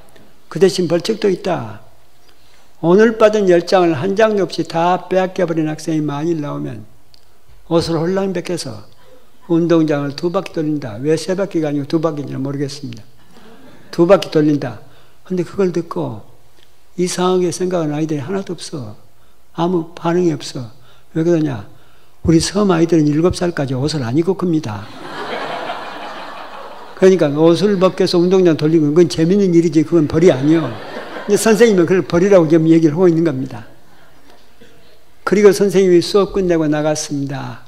그 대신 벌칙도 있다. 오늘 받은 10장을 한 장도 없이 다 빼앗겨버린 학생이 많이 나오면 옷을 홀랑 벗겨서 운동장을 2바퀴 돌린다. 왜 3바퀴가 아니고 2바퀴인지는 모르겠습니다. 2바퀴 돌린다. 근데 그걸 듣고 이상하게 생각하는 아이들이 하나도 없어. 아무 반응이 없어. 왜 그러냐? 우리 섬 아이들은 7살까지 옷을 안 입고 큽니다. 그러니까 옷을 벗겨서 운동장 돌리고 그건 재밌는 일이지 그건 벌이 아니요. 근데 선생님은 그걸 벌이라고 지금 얘기를 하고 있는 겁니다. 그리고 선생님이 수업 끝내고 나갔습니다.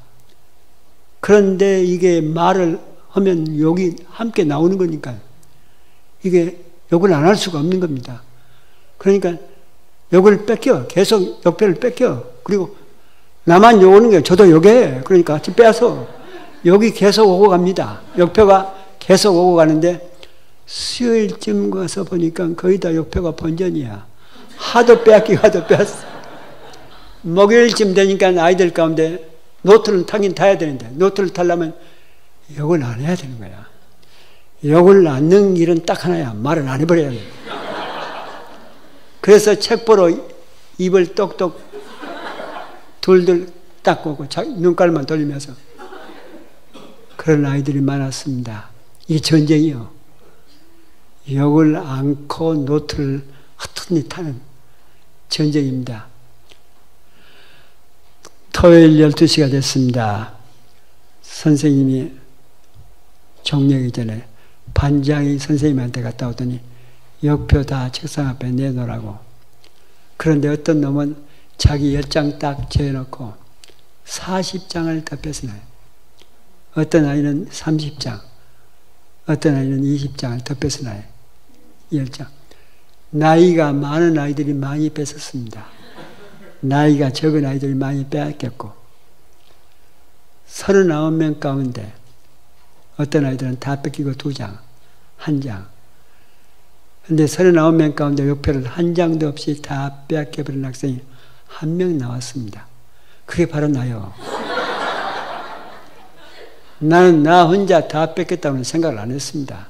그런데 이게 말을 하면 욕이 함께 나오는 거니까 이게 욕을 안 할 수가 없는 겁니다. 그러니까 욕을 뺏겨. 계속 욕표를 뺏겨. 그리고 나만 오는 거예요. 저도 요게. 그러니까 같이 빼서 여기 계속 오고 갑니다. 역표가 계속 오고 가는데 수요일쯤 가서 보니까 거의 다 역표가 본전이야. 하도 빼앗기고 하도 빼앗어. 목요일쯤 되니까 아이들 가운데 노트를 타긴 타야 되는데 노트를 타려면 욕을 안 해야 되는 거야. 욕을 안 넣는 일은 딱 하나야. 말을 안 해버려야 돼. 그래서 책 보러 입을 똑똑 둘둘 닦고 눈깔만 돌리면서 그런 아이들이 많았습니다. 이게 전쟁이요. 욕을 않고 노트를 허튼히 타는 전쟁입니다. 토요일 12시가 됐습니다. 선생님이 종료하기 전에 반장이 선생님한테 갔다 오더니 역표 다 책상 앞에 내놓으라고. 그런데 어떤 놈은 자기 10장 딱 재놓고 40장을 더 뺏어놔요. 어떤 아이는 30장, 어떤 아이는 20장을 더 뺏어놔요. 10장. 나이가 많은 아이들이 많이 뺏었습니다. 나이가 적은 아이들이 많이 빼앗겼고 39명 가운데 어떤 아이들은 다 뺏기고 2장, 1장. 근데 39명 가운데 역표를 한 장도 없이 다 빼앗겨버린 학생이 1명 나왔습니다. 그게 바로 나요. 나는 나 혼자 다 뺏겼다고는 생각을 안 했습니다.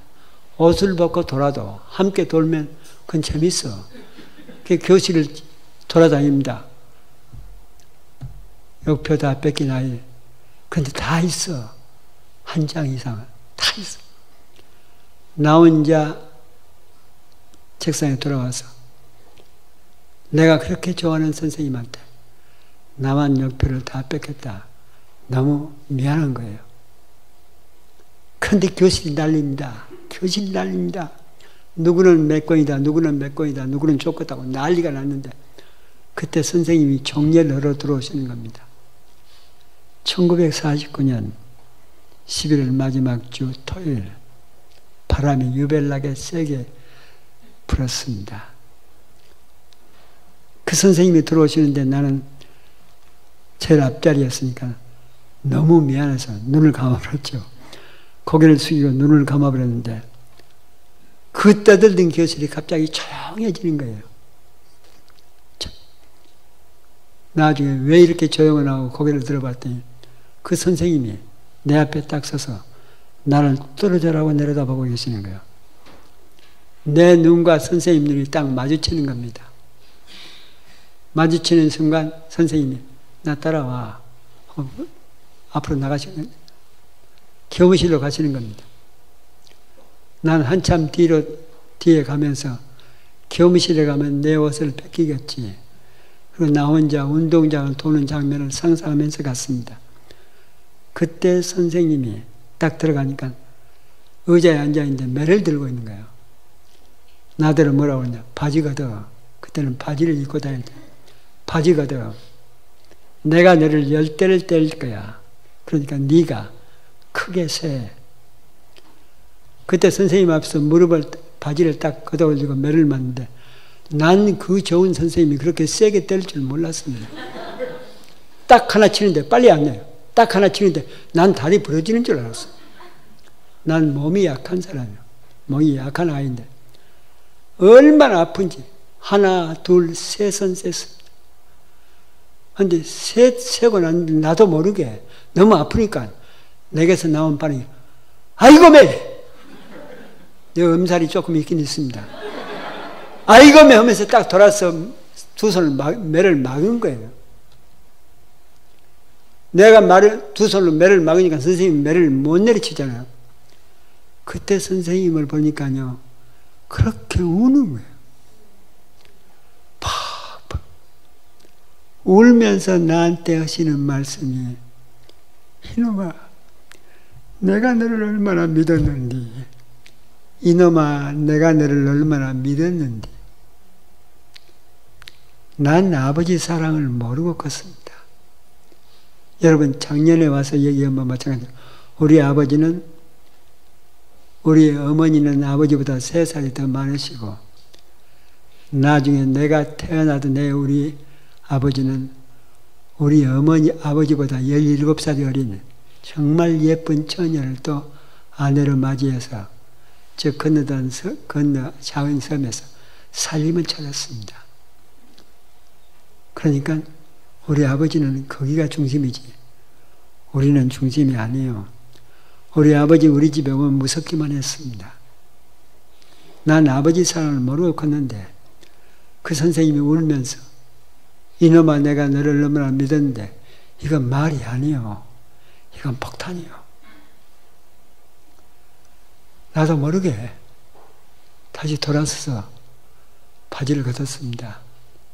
옷을 벗고 돌아도 함께 돌면 그건 재밌어. 그 교실을 돌아다닙니다. 역표 다 뺏긴 아이. 근데 다 있어. 1장 이상은. 다 있어. 나 혼자 책상에 돌아와서 내가 그렇게 좋아하는 선생님한테 나만 역표를 다 뺏겼다. 너무 미안한 거예요. 그런데 교실이 난립니다. 교실이 난립니다. 누구는 몇 권이다, 누구는 몇 권이다, 누구는 쫓겼다고 난리가 났는데 그때 선생님이 종례를 하러 들어오시는 겁니다. 1949년 11월 마지막 주 토요일 바람이 유별나게 세게 불었습니다. 그 선생님이 들어오시는데 나는 제일 앞자리였으니까 너무 미안해서 눈을 감아버렸죠. 고개를 숙이고 눈을 감아버렸는데 그 떠들던 교실이 갑자기 조용해지는 거예요. 나중에 왜 이렇게 조용을 하고 고개를 들어봤더니 그 선생님이 내 앞에 딱 서서 나를 떨어져라고 내려다보고 계시는 거예요. 내 눈과 선생님 눈이 딱 마주치는 겁니다. 마주치는 순간 선생님이 나 따라와. 앞으로 나가시는 교무실로 가시는 겁니다. 난 한참 뒤에 가면서 교무실에 가면 내 옷을 뺏기겠지. 그리고 나 혼자 운동장을 도는 장면을 상상하면서 갔습니다. 그때 선생님이 딱 들어가니까 의자에 앉아있는데 매를 들고 있는 거예요. 나더러 뭐라고 그러냐. 바지거든. 그때는 바지를 입고 다닐 때. 바지거든. 내가 너를 10대를 때릴 거야. 그러니까 네가 크게 세. 그때 선생님 앞에서 무릎을 바지를 딱 걷어올리고 매를 맞는데 난 그 좋은 선생님이 그렇게 세게 때릴 줄 몰랐습니다. 딱 하나 치는데 빨리 안 내요. 딱 하나 치는데 난 다리 부러지는 줄 알았어. 난 몸이 약한 사람이에요. 몸이 약한 아이인데 얼마나 아픈지 하나 둘 세 선 셌습니다. 그런데 세고 난 나도 모르게 너무 아프니까 내게서 나온 반응이 아이고 매! 내 음살이 조금 있긴 있습니다. 아이고 매 하면서 딱 돌아서 두 손을 매를 막은 거예요. 내가 두 손으로 매를 막으니까 선생님이 매를 못 내리치잖아요. 그때 선생님을 보니까요 그렇게 우는 거예요. 팍 울면서 나한테 하시는 말씀이 이놈아 내가 너를 얼마나 믿었는지 이놈아 내가 너를 얼마나 믿었는지 난 아버지 사랑을 모르고 컸습니다. 여러분 작년에 와서 얘기한 바 마찬가지로 우리 아버지는 우리 어머니는 아버지보다 3살이 더 많으시고 나중에 내가 태어나던 우리 아버지는 우리 어머니, 아버지보다 17살이 어린 정말 예쁜 처녀를 또 아내로 맞이해서 저 건너 작은 섬에서 살림을 차렸습니다. 그러니까 우리 아버지는 거기가 중심이지 우리는 중심이 아니에요. 우리 아버지 우리 집에 오면 무섭기만 했습니다. 난 아버지 사랑을 모르고 컸는데 그 선생님이 울면서 이놈아 내가 너를 너무나 믿었는데 이건 말이 아니요. 이건 폭탄이요. 나도 모르게 다시 돌아서서 바지를 걷었습니다.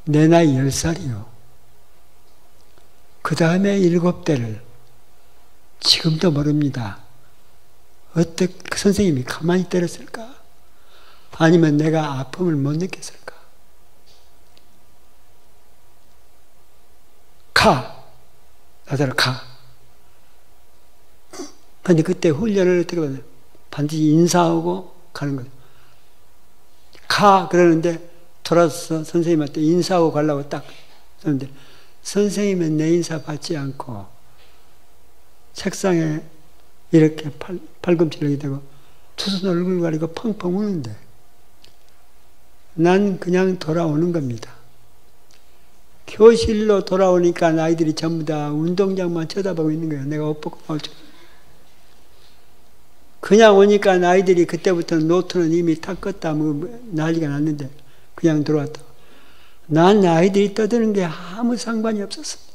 내 나이 10살이요. 그 다음에 7대를 지금도 모릅니다. 어떻게 그 선생님이 가만히 때렸을까? 아니면 내가 아픔을 못 느꼈을까? 가! 나더러 가! 근데 그때 훈련을 어떻게 받아요? 반드시 인사하고 가는 거예요. 가! 그러는데 돌아서 선생님한테 인사하고 가려고 딱 그런데 선생님은 내 인사 받지 않고 책상에 이렇게 팔꿈치를 대고 두 손 얼굴 가리고 펑펑 우는데 난 그냥 돌아오는 겁니다. 교실로 돌아오니까 아이들이 전부 다 운동장만 쳐다보고 있는 거예요. 내가 옷 벗고 나올 줄. 그냥 오니까 아이들이 그때부터는 노트는 이미 다 껐다 뭐 난리가 났는데 그냥 들어왔다. 난 아이들이 떠드는 게 아무 상관이 없었습니다.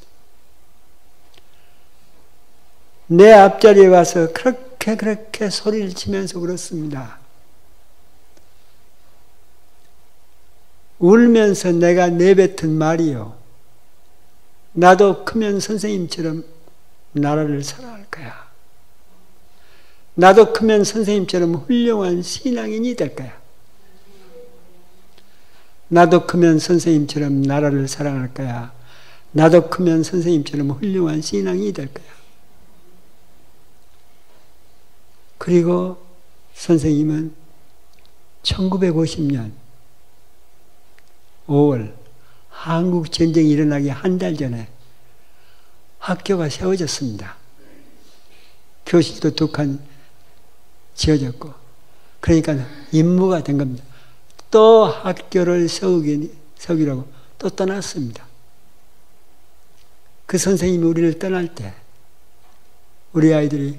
내 앞자리에 와서 그렇게 소리를 치면서 울었습니다. 울면서 내가 내뱉은 말이요. 나도 크면 선생님처럼 나라를 사랑할 거야. 나도 크면 선생님처럼 훌륭한 신앙인이 될 거야. 나도 크면 선생님처럼 나라를 사랑할 거야. 나도 크면 선생님처럼 훌륭한 신앙인이 될 거야. 그리고 선생님은 1950년 5월 한국 전쟁이 일어나기 한 달 전에 학교가 세워졌습니다. 교실도 2칸 지어졌고 그러니까 임무가 된 겁니다. 또 학교를 세우기라고 또 떠났습니다. 그 선생님이 우리를 떠날 때 우리 아이들이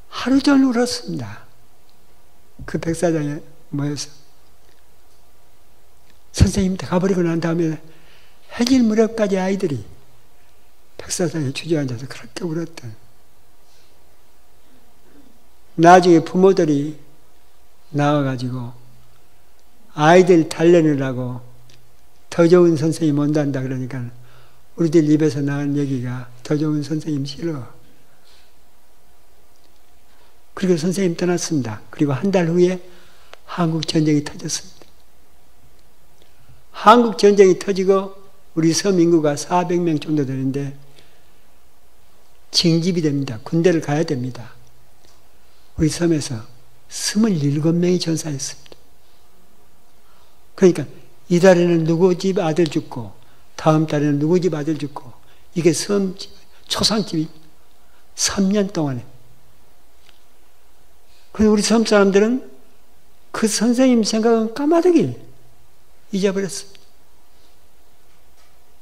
하루 종일 울었습니다. 그 백사장에 모여서 선생님한테 가버리고 난 다음에 해질 무렵까지 아이들이 백사장에 주저앉아서 그렇게 울었던. 나중에 부모들이 나와가지고 아이들 달래느라고 더 좋은 선생님 온단다 그러니까 우리들 입에서 나온 얘기가 더 좋은 선생님 싫어. 그리고 선생님 떠났습니다. 그리고 한 달 후에 한국 전쟁이 터졌습니다. 한국 전쟁이 터지고 우리 섬 인구가 400명 정도 되는데 징집이 됩니다. 군대를 가야 됩니다. 우리 섬에서 27명이 전사했습니다. 그러니까 이달에는 누구 집 아들 죽고 다음 달에는 누구 집 아들 죽고 이게 섬 초상집이 3년 동안에. 그래서 우리 섬 사람들은 그 선생님 생각은 까마득히 잊어버렸습니다.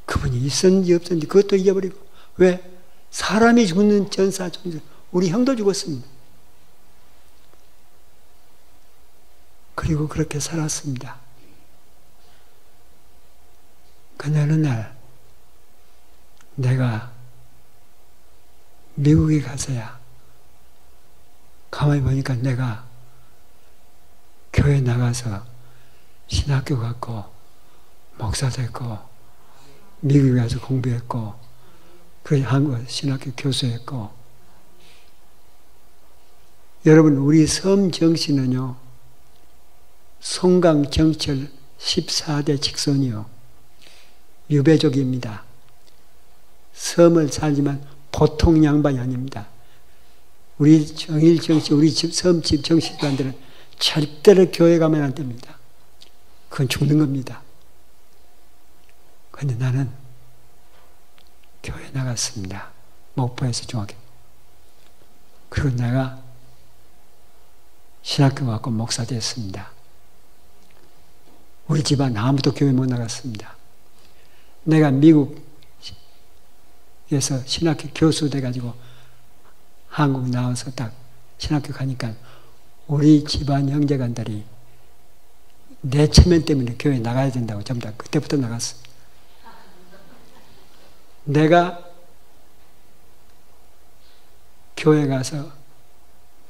그분이 있었는지 없었는지 그것도 잊어버리고. 왜? 사람이 죽는 전사, 우리 형도 죽었습니다. 그리고 그렇게 살았습니다. 그런데 어느 날 내가 미국에 가서야 가만히 보니까 내가 교회 나가서 신학교 갔고 목사 됐고 미국에 가서 공부했고 그래서 한국에서 신학교 교수했고. 여러분 우리 섬 정씨는요 송강 정철 14대 직손이요 유배족입니다. 섬을 살지만 보통 양반이 아닙니다. 우리 정일 정씨, 우리 집 섬집 정씨들한테는 절대로 교회 가면 안 됩니다. 그건 죽는 겁니다. 그런데 나는 교회 나갔습니다. 목포에서 중학교. 그리고 내가 신학교 가고 목사 됐습니다. 우리 집안 아무도 교회 못 나갔습니다. 내가 미국에서 신학교 교수 돼가지고 한국 나와서 딱 신학교 가니까 우리 집안 형제간들이 내 체면 때문에 교회 나가야 된다고 전부 다 그때부터 나갔습니다. 내가 교회 가서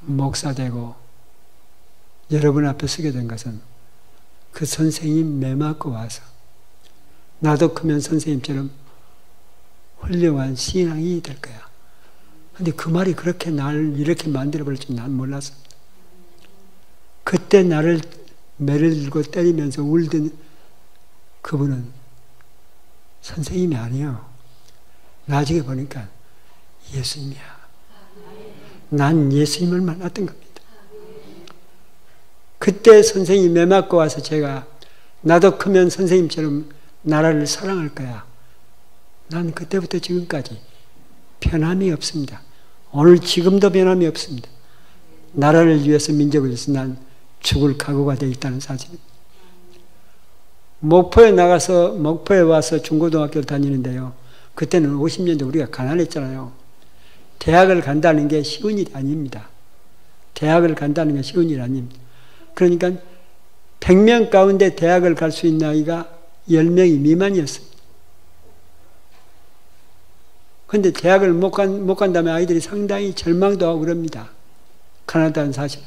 목사 되고 여러분 앞에 서게 된 것은 그 선생님 매 맞고 와서 나도 크면 선생님처럼 훌륭한 신앙이 될 거야. 근데 그 말이 그렇게 나를 이렇게 만들어버릴 줄 난 몰랐어. 그때 나를 매를 들고 때리면서 울던 그분은 선생님이 아니에요. 나중에 보니까 예수님이야. 난 예수님을 만났던 겁니다. 그때 선생님이 매 맞고 와서 제가 나도 크면 선생님처럼 나라를 사랑할 거야. 난 그때부터 지금까지 변함이 없습니다. 오늘 지금도 변함이 없습니다. 나라를 위해서 민족을 위해서 난 죽을 각오가 되어 있다는 사실입니다. 목포에 와서 중고등학교를 다니는데요. 그때는 50년대 우리가 가난했잖아요. 대학을 간다는 게 쉬운 일이 아닙니다. 대학을 간다는 게 쉬운 일이 아닙니다. 그러니까 100명 가운데 대학을 갈 수 있는 아이가 10명이 미만이었습니다. 그런데 대학을 못 간다면 아이들이 상당히 절망도 하고 그럽니다. 가난하다는 사실.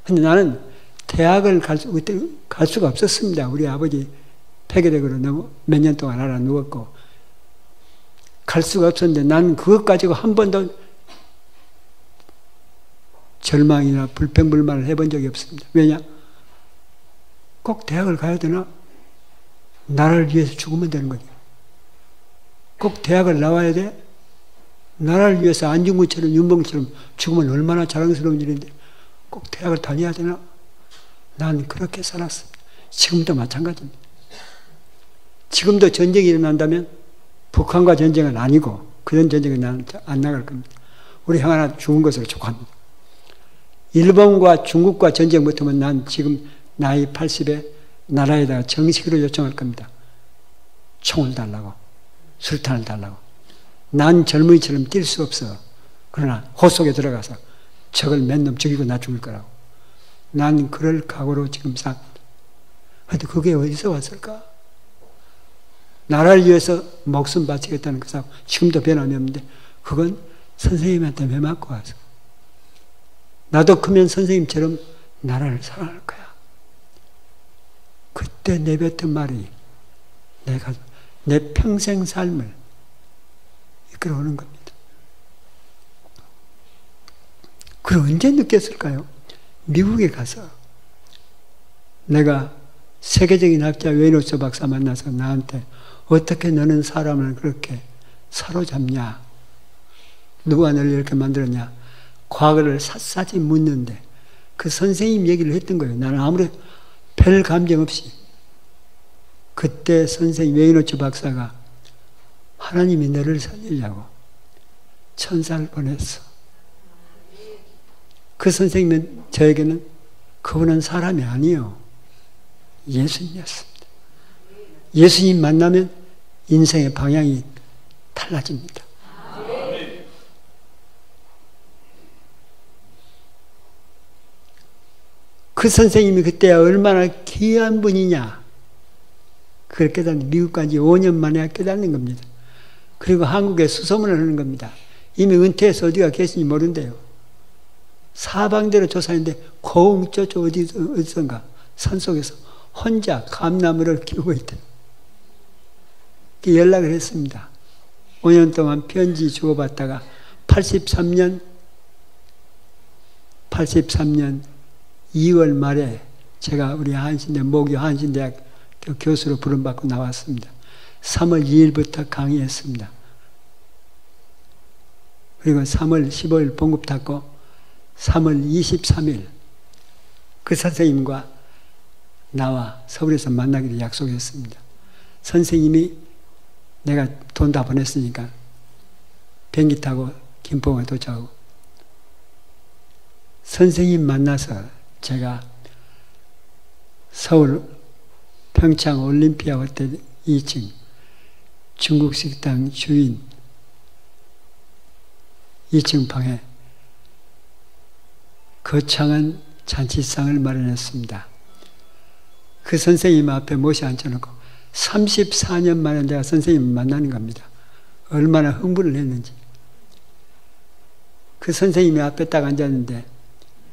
그런데 나는 대학을 갈 수가 없었습니다. 우리 아버지 폐결핵으로 몇 년 동안 알아 누웠고 갈 수가 없었는데 나는 그것 가지고 한 번도 절망이나 불평불만을 해본 적이 없습니다. 왜냐? 꼭 대학을 가야 되나? 나라를 위해서 죽으면 되는 거죠. 꼭 대학을 나와야 돼? 나라를 위해서 안중근처럼 윤봉처럼 죽으면 얼마나 자랑스러운 일인데 꼭 대학을 다녀야 되나? 난 그렇게 살았습니다. 지금도 마찬가지입니다. 지금도 전쟁이 일어난다면 북한과 전쟁은 아니고 그런 전쟁은 나는 안 나갈 겁니다. 우리 형 하나 죽은 것으로 족합니다. 일본과 중국과 전쟁 붙으면 난 지금 나이 80에 나라에다가 정식으로 요청할 겁니다. 총을 달라고, 술탄을 달라고. 난 젊은이처럼 뛸 수 없어. 그러나 호 속에 들어가서 적을 몇 놈 죽이고 나 죽을 거라고. 난 그럴 각오로 지금 삽니다. 그런데 그게 어디서 왔을까? 나라를 위해서 목숨 바치겠다는 그 사람 지금도 변함이 없는데 그건 선생님한테 매 맞고 와서 나도 크면 선생님처럼 나라를 사랑할 거야. 그때 내뱉은 말이 내 평생 삶을 이끌어오는 겁니다. 그걸 언제 느꼈을까요? 미국에 가서 내가 세계적인 학자 웨이노츠 박사 만나서 나한테 어떻게 너는 사람을 그렇게 사로잡냐? 누가 너를 이렇게 만들었냐? 과거를 샅샅이 묻는데 그 선생님 얘기를 했던 거예요. 나는 아무리 별 감정 없이 그때 선생님 웨이노츠 박사가 하나님이 너를 살리려고 천사를 보냈어. 그 선생님은 저에게는 그분은 사람이 아니에요. 예수님이었습니다. 예수님 만나면 인생의 방향이 달라집니다. 그 선생님이 그때 얼마나 귀한 분이냐. 그걸 깨닫는, 미국 간 지 5년 만에 깨닫는 겁니다. 그리고 한국에 수소문을 하는 겁니다. 이미 은퇴해서 어디가 계신지 모른대요. 사방대로 조사했는데 고흥 저쪽 어디선가 산속에서 혼자 감나무를 키우고 있대요. 연락을 했습니다. 5년 동안 편지 주고받다가 83년 2월 말에 제가 우리 모교 한신대학 교수로 부름받고 나왔습니다. 3월 2일부터 강의했습니다. 그리고 3월 15일 봉급 탔고 3월 23일 그 선생님과 나와 서울에서 만나기로 약속했습니다. 선생님이 내가 돈 다 보냈으니까 비행기 타고 김포에 도착하고 선생님 만나서 제가 서울 평창 올림피아 호텔 2층 중국 식당 주인 2층 방에 거창한 잔치상을 마련했습니다. 그 선생님 앞에 모시 앉혀놓고 34년 만에 내가 선생님을 만나는 겁니다. 얼마나 흥분을 했는지. 그 선생님이 앞에 딱 앉았는데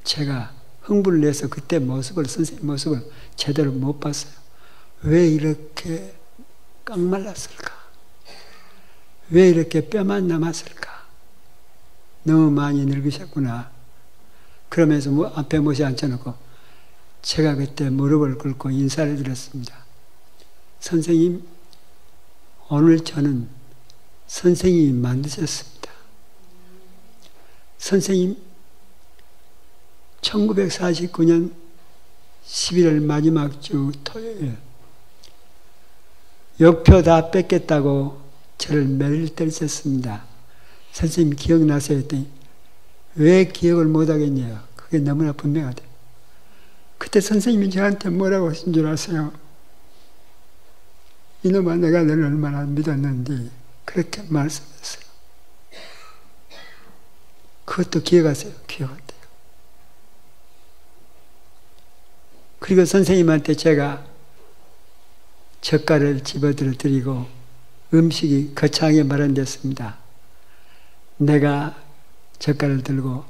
제가 흥분을 해서 그때 모습을, 선생님 모습을 제대로 못 봤어요. 왜 이렇게 깡말랐을까? 왜 이렇게 뼈만 남았을까? 너무 많이 늙으셨구나. 그러면서 앞에 모시 앉혀놓고 제가 그때 무릎을 꿇고 인사를 드렸습니다. 선생님, 오늘 저는 선생님이 만드셨습니다. 선생님, 1949년 11월 마지막 주 토요일 욕표 다 뺏겠다고 저를 매일 때리셨습니다. 선생님 기억나세요? 했더니 왜 기억을 못하겠냐요? 그게 너무나 분명하대. 그때 선생님이 저한테 뭐라고 하신 줄 아세요? 이놈아, 내가 너를 얼마나 믿었는지 그렇게 말씀했어요. 그것도 기억하세요? 기억한대요. 그리고 선생님한테 제가 젓갈을 집어들어 드리고 음식이 거창하게 마련됐습니다. 내가 젓갈을 들고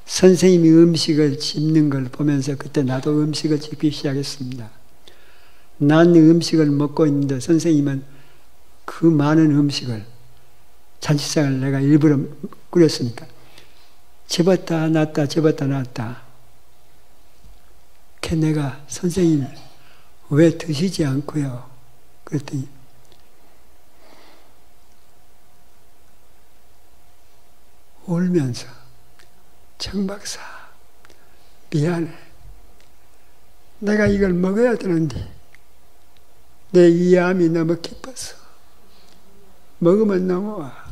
선생님이 음식을 집는 걸 보면서 그때 나도 음식을 집기 시작했습니다. 난 음식을 먹고 있는데 선생님은 그 많은 음식을 잔치상을 내가 일부러 꾸렸으니까 집었다 놨다 집었다 놨다. 그 내가 선생님 왜 드시지 않고요? 그랬더니 울면서 정 박사 미안해. 내가 이걸 먹어야 되는데 내 이 암이 너무 깊어서 먹으면 넘어와.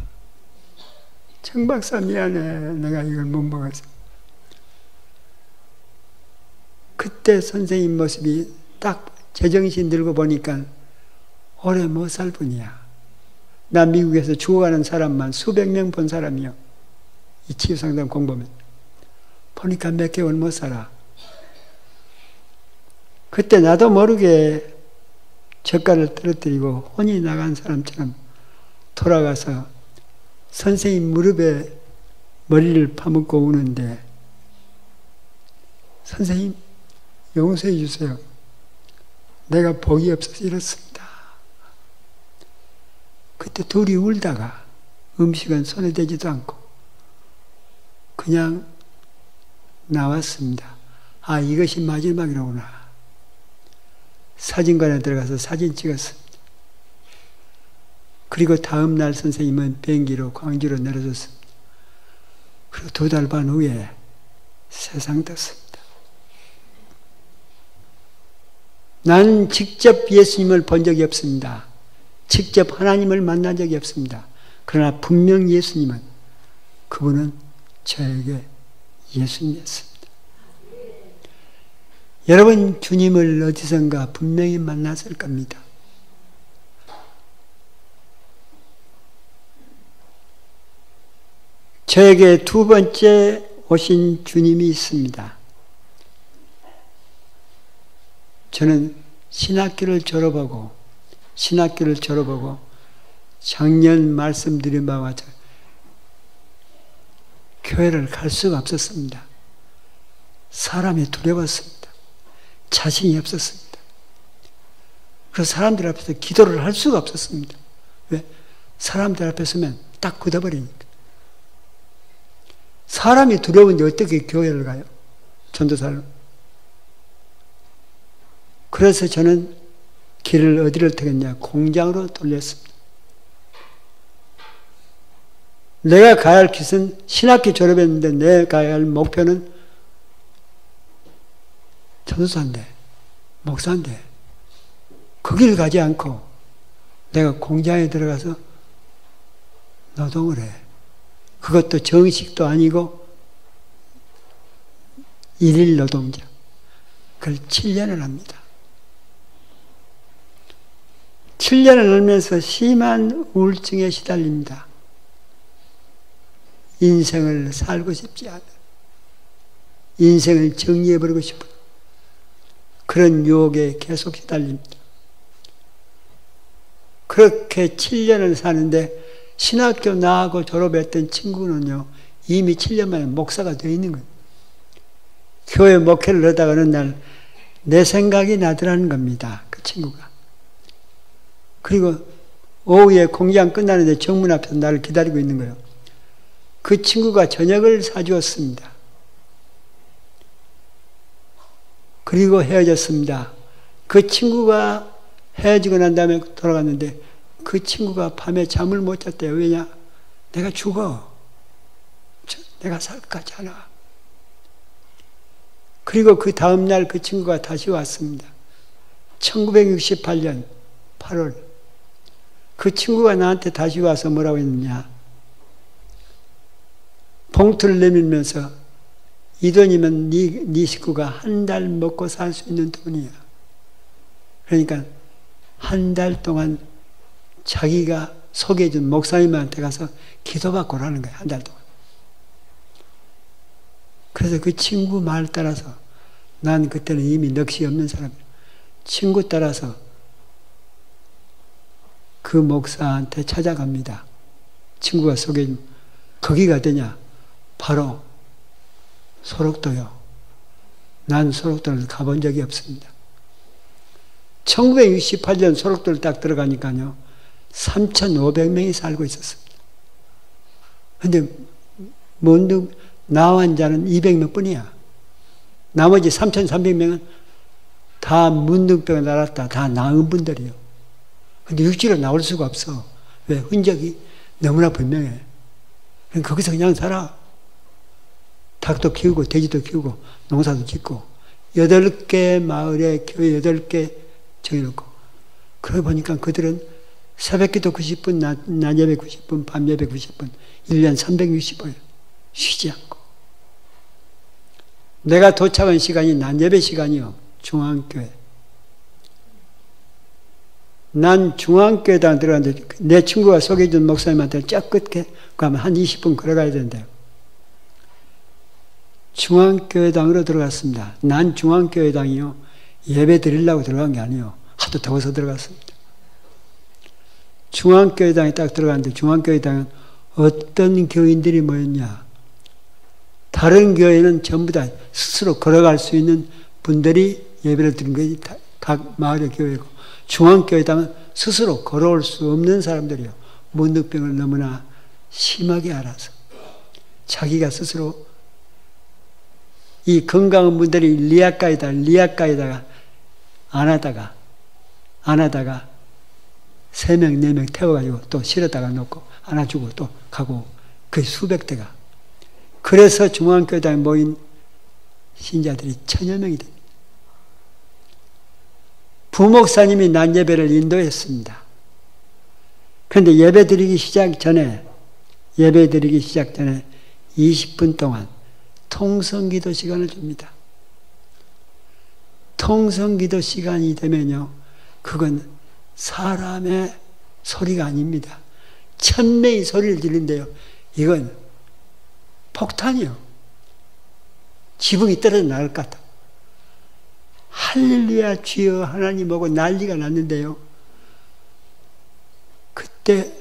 정 박사 미안해. 내가 이걸 못 먹어서. 그때 선생님 모습이 딱 제정신 들고 보니까 오래 못 살 분이야. 나 미국에서 죽어가는 사람만 수백 명 본 사람이요. 이 치유상담 공부하면 보니까 몇 개월 못 살아. 그때 나도 모르게 젓갈을 떨어뜨리고 혼이 나간 사람처럼 돌아가서 선생님 무릎에 머리를 파묻고 우는데 선생님 용서해 주세요. 내가 복이 없어서 이렇습니다. 그때 둘이 울다가 음식은 손에 대지도 않고 그냥 나왔습니다. 아, 이것이 마지막이로구나. 사진관에 들어가서 사진 찍었습니다. 그리고 다음 날 선생님은 비행기로 광주로 내려졌습니다. 그리고 2달 반 후에 세상 떴습니다. 나는 직접 예수님을 본 적이 없습니다. 직접 하나님을 만난 적이 없습니다. 그러나 분명 예수님은 그분은 저에게 예수님이었습니다. 여러분 주님을 어디선가 분명히 만났을 겁니다. 저에게 두 번째 오신 주님이 있습니다. 저는 신학교를 졸업하고 작년 말씀드린 바와 같이 교회를 갈 수가 없었습니다. 사람이 두려웠습니다. 자신이 없었습니다. 그래서 사람들 앞에서 기도를 할 수가 없었습니다. 왜? 사람들 앞에 서면 딱 굳어버리니까. 사람이 두려운데 어떻게 교회를 가요? 전도사로. 그래서 저는 길을 어디를 택했냐? 공장으로 돌렸습니다. 내가 가야 할 길은 신학교 졸업했는데 내가 가야 할 목표는 전도사인데, 목사인데 그 길을 가지 않고 내가 공장에 들어가서 노동을 해. 그것도 정식도 아니고 일일 노동자. 그걸 7년을 합니다. 7년을 하면서 심한 우울증에 시달립니다. 인생을 살고 싶지 않아. 인생을 정리해버리고 싶은 그런 유혹에 계속 시달립니다. 그렇게 7년을 사는데 신학교 나하고 졸업했던 친구는요, 이미 7년 만에 목사가 되어 있는 거예요. 교회 목회를 하다가 어느 날 내 생각이 나더라는 겁니다. 그 친구가. 그리고 오후에 공장 끝나는데 정문 앞에서 나를 기다리고 있는 거예요. 그 친구가 저녁을 사주었습니다. 그리고 헤어졌습니다. 그 친구가 헤어지고 난 다음에 돌아갔는데 그 친구가 밤에 잠을 못 잤대요. 왜냐? 내가 죽어. 내가 살 것 같지 않아. 그리고 그 다음날 그 친구가 다시 왔습니다. 1968년 8월. 그 친구가 나한테 다시 와서 뭐라고 했느냐. 봉투를 내밀면서 이 돈이면 네 식구가 한 달 먹고 살 수 있는 돈이야. 그러니까 한 달 동안 자기가 소개해준 목사님한테 가서 기도받고 오라는 거야. 한 달 동안. 그래서 그 친구 말 따라서 난 그때는 이미 넋이 없는 사람이야. 친구 따라서 그 목사한테 찾아갑니다. 친구가 소개해준 거기가 어디냐? 바로 소록도요. 난 소록도를 가본 적이 없습니다. 1968년 소록도를 딱 들어가니까요. 3,500명이 살고 있었습니다. 그런데 문득 나 환자는 200명 뿐이야. 나머지 3,300명은 다 문둥병을 앓았다. 다 나은 분들이요. 근데 육지로 나올 수가 없어. 왜? 흔적이 너무나 분명해. 거기서 그냥 살아. 닭도 키우고 돼지도 키우고 농사도 짓고 8개 마을에 교회 8개 정해놓고 그러고 보니까 그들은 새벽기도 90분, 낮 예배 90분, 밤 예배 90분 1년 365일 쉬지 않고 내가 도착한 시간이 낮 예배 시간이요. 중앙교회. 난 중앙교회당 들어갔는데 내 친구가 소개해준 목사님한테 쫙 끝에 가면 한 20분 걸어가야 된대요. 중앙교회당으로 들어갔습니다. 난 중앙교회당이요. 예배 드리려고 들어간 게 아니에요. 하도 더워서 들어갔습니다. 중앙교회당에 딱 들어갔는데 중앙교회당은 어떤 교인들이 모였냐. 다른 교회는 전부 다 스스로 걸어갈 수 있는 분들이 예배를 드린 것이 각 마을의 교회고 중앙교회당은 스스로 걸어올 수 없는 사람들이요. 문득병을 너무나 심하게 알아서 자기가 스스로 이 건강한 분들이 리아카에다가 안 하다가 3명, 4명 태워가지고 또 실어다가 놓고 안아주고 또 가고 거의 수백 대가. 그래서 중앙교회당에 모인 신자들이 1000여 명이 됩니다. 부목사님이 낮 예배를 인도했습니다. 그런데 예배 드리기 시작 전에 20분 동안 통성기도 시간을 줍니다. 통성기도 시간이 되면요, 그건 사람의 소리가 아닙니다. 천명이 소리를 지른대요. 이건 폭탄이요. 지붕이 떨어져 나갈 것 같아. 할렐루야 주여 하나님 오고 난리가 났는데요. 그때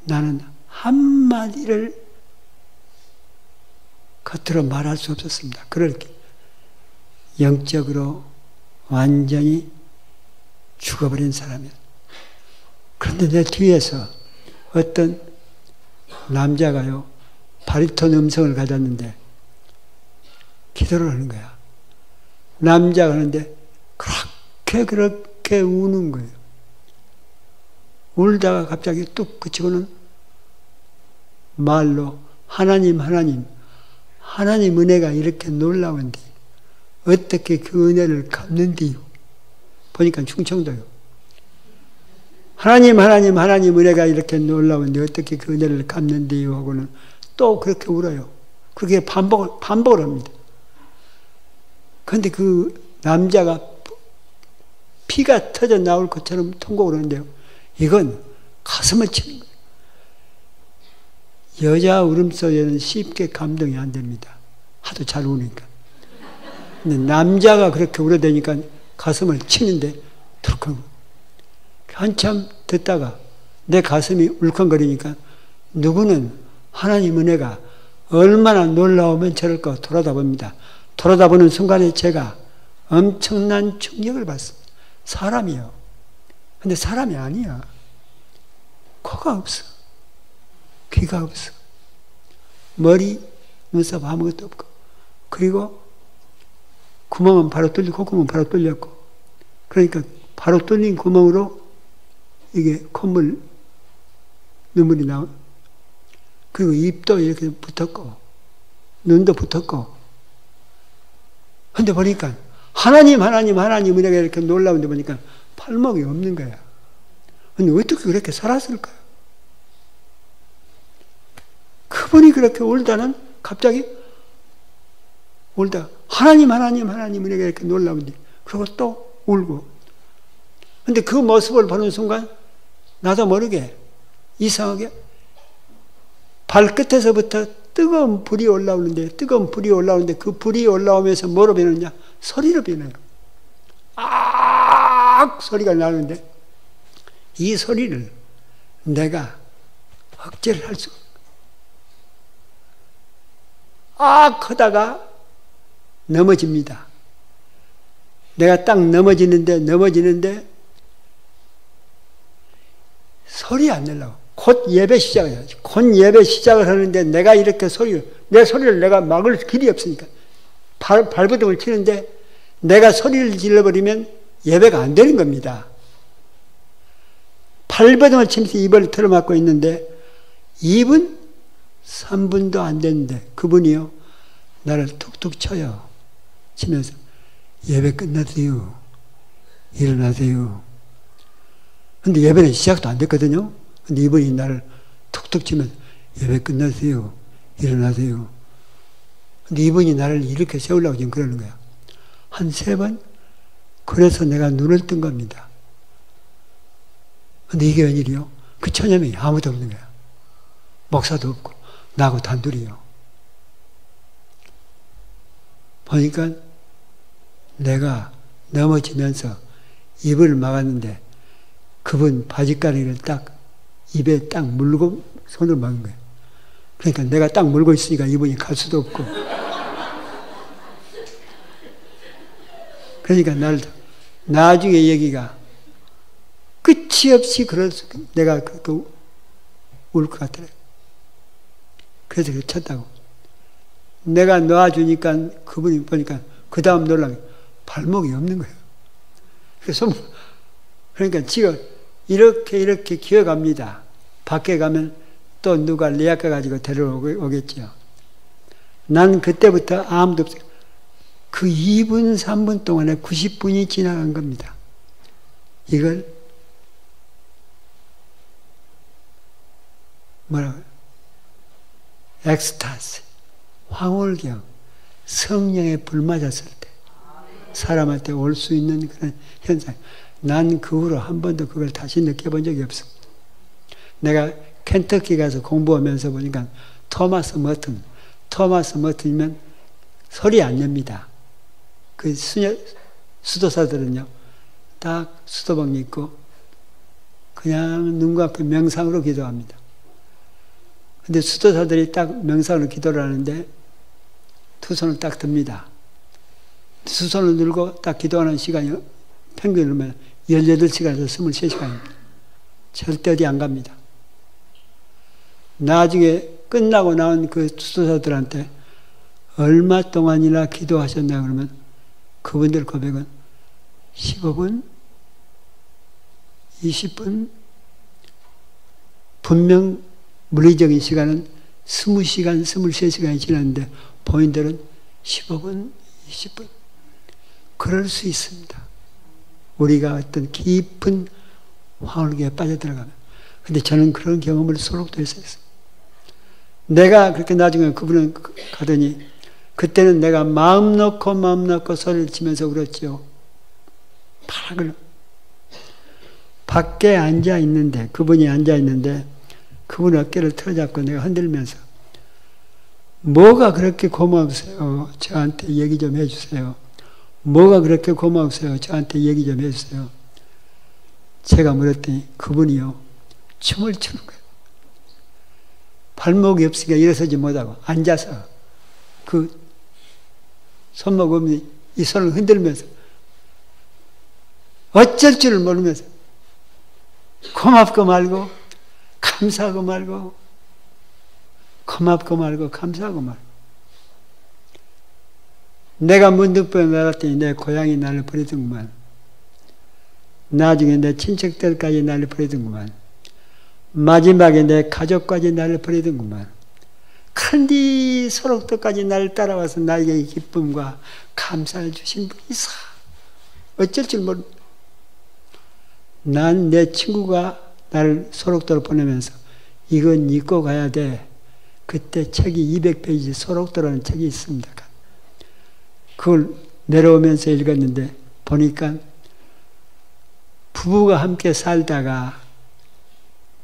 나는 한마디를 겉으로 말할 수 없었습니다. 그렇게 영적으로 완전히 죽어버린 사람이에요. 그런데 내 뒤에서 어떤 남자가요, 바리톤 음성을 가졌는데 기도를 하는 거야. 남자가 하는데 그렇게 우는 거예요. 울다가 갑자기 뚝 그치고는 말로 하나님 은혜가 이렇게 놀라운데 어떻게 그 은혜를 갚는디요? 보니까 충청도요. 하나님 은혜가 이렇게 놀라운데 어떻게 그 은혜를 갚는디요? 하고는 또 그렇게 울어요. 그렇게 반복을 합니다. 그런데 그 남자가 피가 터져 나올 것처럼 통곡을 하는데요. 이건 가슴을 치는 거예요. 여자 울음소리는 쉽게 감동이 안 됩니다. 하도 잘 우니까. 근데 남자가 그렇게 울어대니까 가슴을 치는데 툭하고 한참 듣다가 내 가슴이 울컥거리니까 누구는 하나님 은혜가 얼마나 놀라우면 저럴까 돌아다봅니다. 돌아다보는 순간에 제가 엄청난 충격을 받습니다. 사람이요. 근데 사람이 아니야. 코가 없어. 귀가 없어. 머리, 눈썹 아무것도 없고. 그리고 구멍은 바로 뚫리고 콧구멍은 바로 뚫렸고. 그러니까 바로 뚫린 구멍으로 이게 콧물, 눈물이 나와. 그리고 입도 이렇게 붙었고, 눈도 붙었고. 근데 보니까 하나님 은혜가 이렇게 놀라운데 보니까 팔목이 없는 거야. 근데 어떻게 그렇게 살았을까요? 그분이 그렇게 울다는 갑자기 울다 하나님 은혜가 이렇게 놀라운데 그리고 또 울고. 근데 그 모습을 보는 순간 나도 모르게 이상하게 발끝에서부터 뜨거운 불이 올라오는데 그 불이 올라오면서 뭐로 변하느냐? 소리로 변해요. 악! 소리가 나는데 이 소리를 내가 억제를 할 수가 없어요. 악! 하다가 넘어집니다. 내가 딱 넘어지는데 소리 안 내려고. 곧 예배 시작을 해야지. 곧 예배 시작을 하는데 내가 이렇게 내 소리를 내가 막을 길이 없으니까 발버둥을 치는데 내가 소리를 질러버리면 예배가 안 되는 겁니다. 발버둥을 치면서 입을 틀어막고 있는데 2분, 3분도 안 됐는데 그분이요. 나를 툭툭 쳐요. 치면서 예배 끝났어요. 일어나세요. 근데 예배는 시작도 안 됐거든요. 근데 이분이 나를 툭툭 치면서 예배 끝났어요. 일어나세요. 근데 이분이 나를 이렇게 세우려고 지금 그러는 거야. 한 3번? 그래서 내가 눈을 뜬 겁니다. 근데 이게 웬일이요? 그 처녀명이 아무도 없는 거야. 목사도 없고 나하고 단둘이요. 보니까 내가 넘어지면서 입을 막았는데 그분 바지가랑이를 딱 입에 딱 물고 손을 막은 거예요. 그러니까 내가 딱 물고 있으니까 이분이 갈 수도 없고. 그러니까 나중에 얘기가 끝이 없이 내가 울 것 같더래. 그래서 쳤다고. 내가 놔주니까 그분이 보니까 그 다음 놀라게 발목이 없는 거예요. 그러니까 지금 이렇게 기어갑니다. 밖에 가면 또 누가 레아카 가지고 데려오겠죠. 난 그때부터 아무도 없어요. 그 2분, 3분 동안에 90분이 지나간 겁니다. 이걸 뭐라고요? 엑스타스, 황홀경, 성령에 불 맞았을 때 사람한테 올 수 있는 그런 현상. 난 그 후로 한 번도 그걸 다시 느껴본 적이 없습니다. 내가 켄터키 가서 공부하면서 보니까 토마스 머튼이면 소리 안 냅니다. 그 수도사들은요, 딱 수도봉 입고 그냥 눈 감고 명상으로 기도합니다. 근데 수도사들이 딱 명상으로 기도를 하는데 두 손을 딱 듭니다. 두 손을 들고 딱 기도하는 시간이 평균으로 18시간에서 23시간입니다. 절대 어디 안 갑니다. 나중에 끝나고 나온 그 수도사들한테 얼마 동안이나 기도하셨나 그러면 그분들 고백은 15분, 20분, 분명 물리적인 시간은 20시간, 23시간이 지났는데 본인들은 15분, 20분. 그럴 수 있습니다. 우리가 어떤 깊은 황홀기에 빠져들어가면. 근데 저는 그런 경험을 소록도에서 했어요. 내가 그렇게 나중에 그분은 가더니 그때는 내가 마음 놓고 소리를 치면서 울었죠. 파락을. 밖에 앉아 있는데, 그분이 앉아 있는데 그분 어깨를 틀어잡고 내가 흔들면서 뭐가 그렇게 고마우세요? 저한테 얘기 좀 해주세요. 뭐가 그렇게 고마우세요? 저한테 얘기 좀 해주세요. 제가 물었더니 그분이요, 춤을 추는 거예요. 발목이 없으니까 일어서지 못하고 앉아서 그 손목 없는 이 손을 흔들면서 어쩔 줄을 모르면서 고맙고 말고 감사하고 말고 고맙고 말고 감사하고 말고. 내가 문득병을 알았더니 내 고향이 나를 버리더구만. 나중에 내 친척들까지 나를 버리더구만. 마지막에 내 가족까지 나를 버리더구만. 그런데 소록도까지 나를 따라와서 나에게 기쁨과 감사를 주신 분이 있어. 어쩔 줄 모르. 난 내 친구가 나를 소록도로 보내면서 이건 읽고 가야 돼. 그때 책이 200페이지 소록도라는 책이 있습니다. 그걸 내려오면서 읽었는데 보니까 부부가 함께 살다가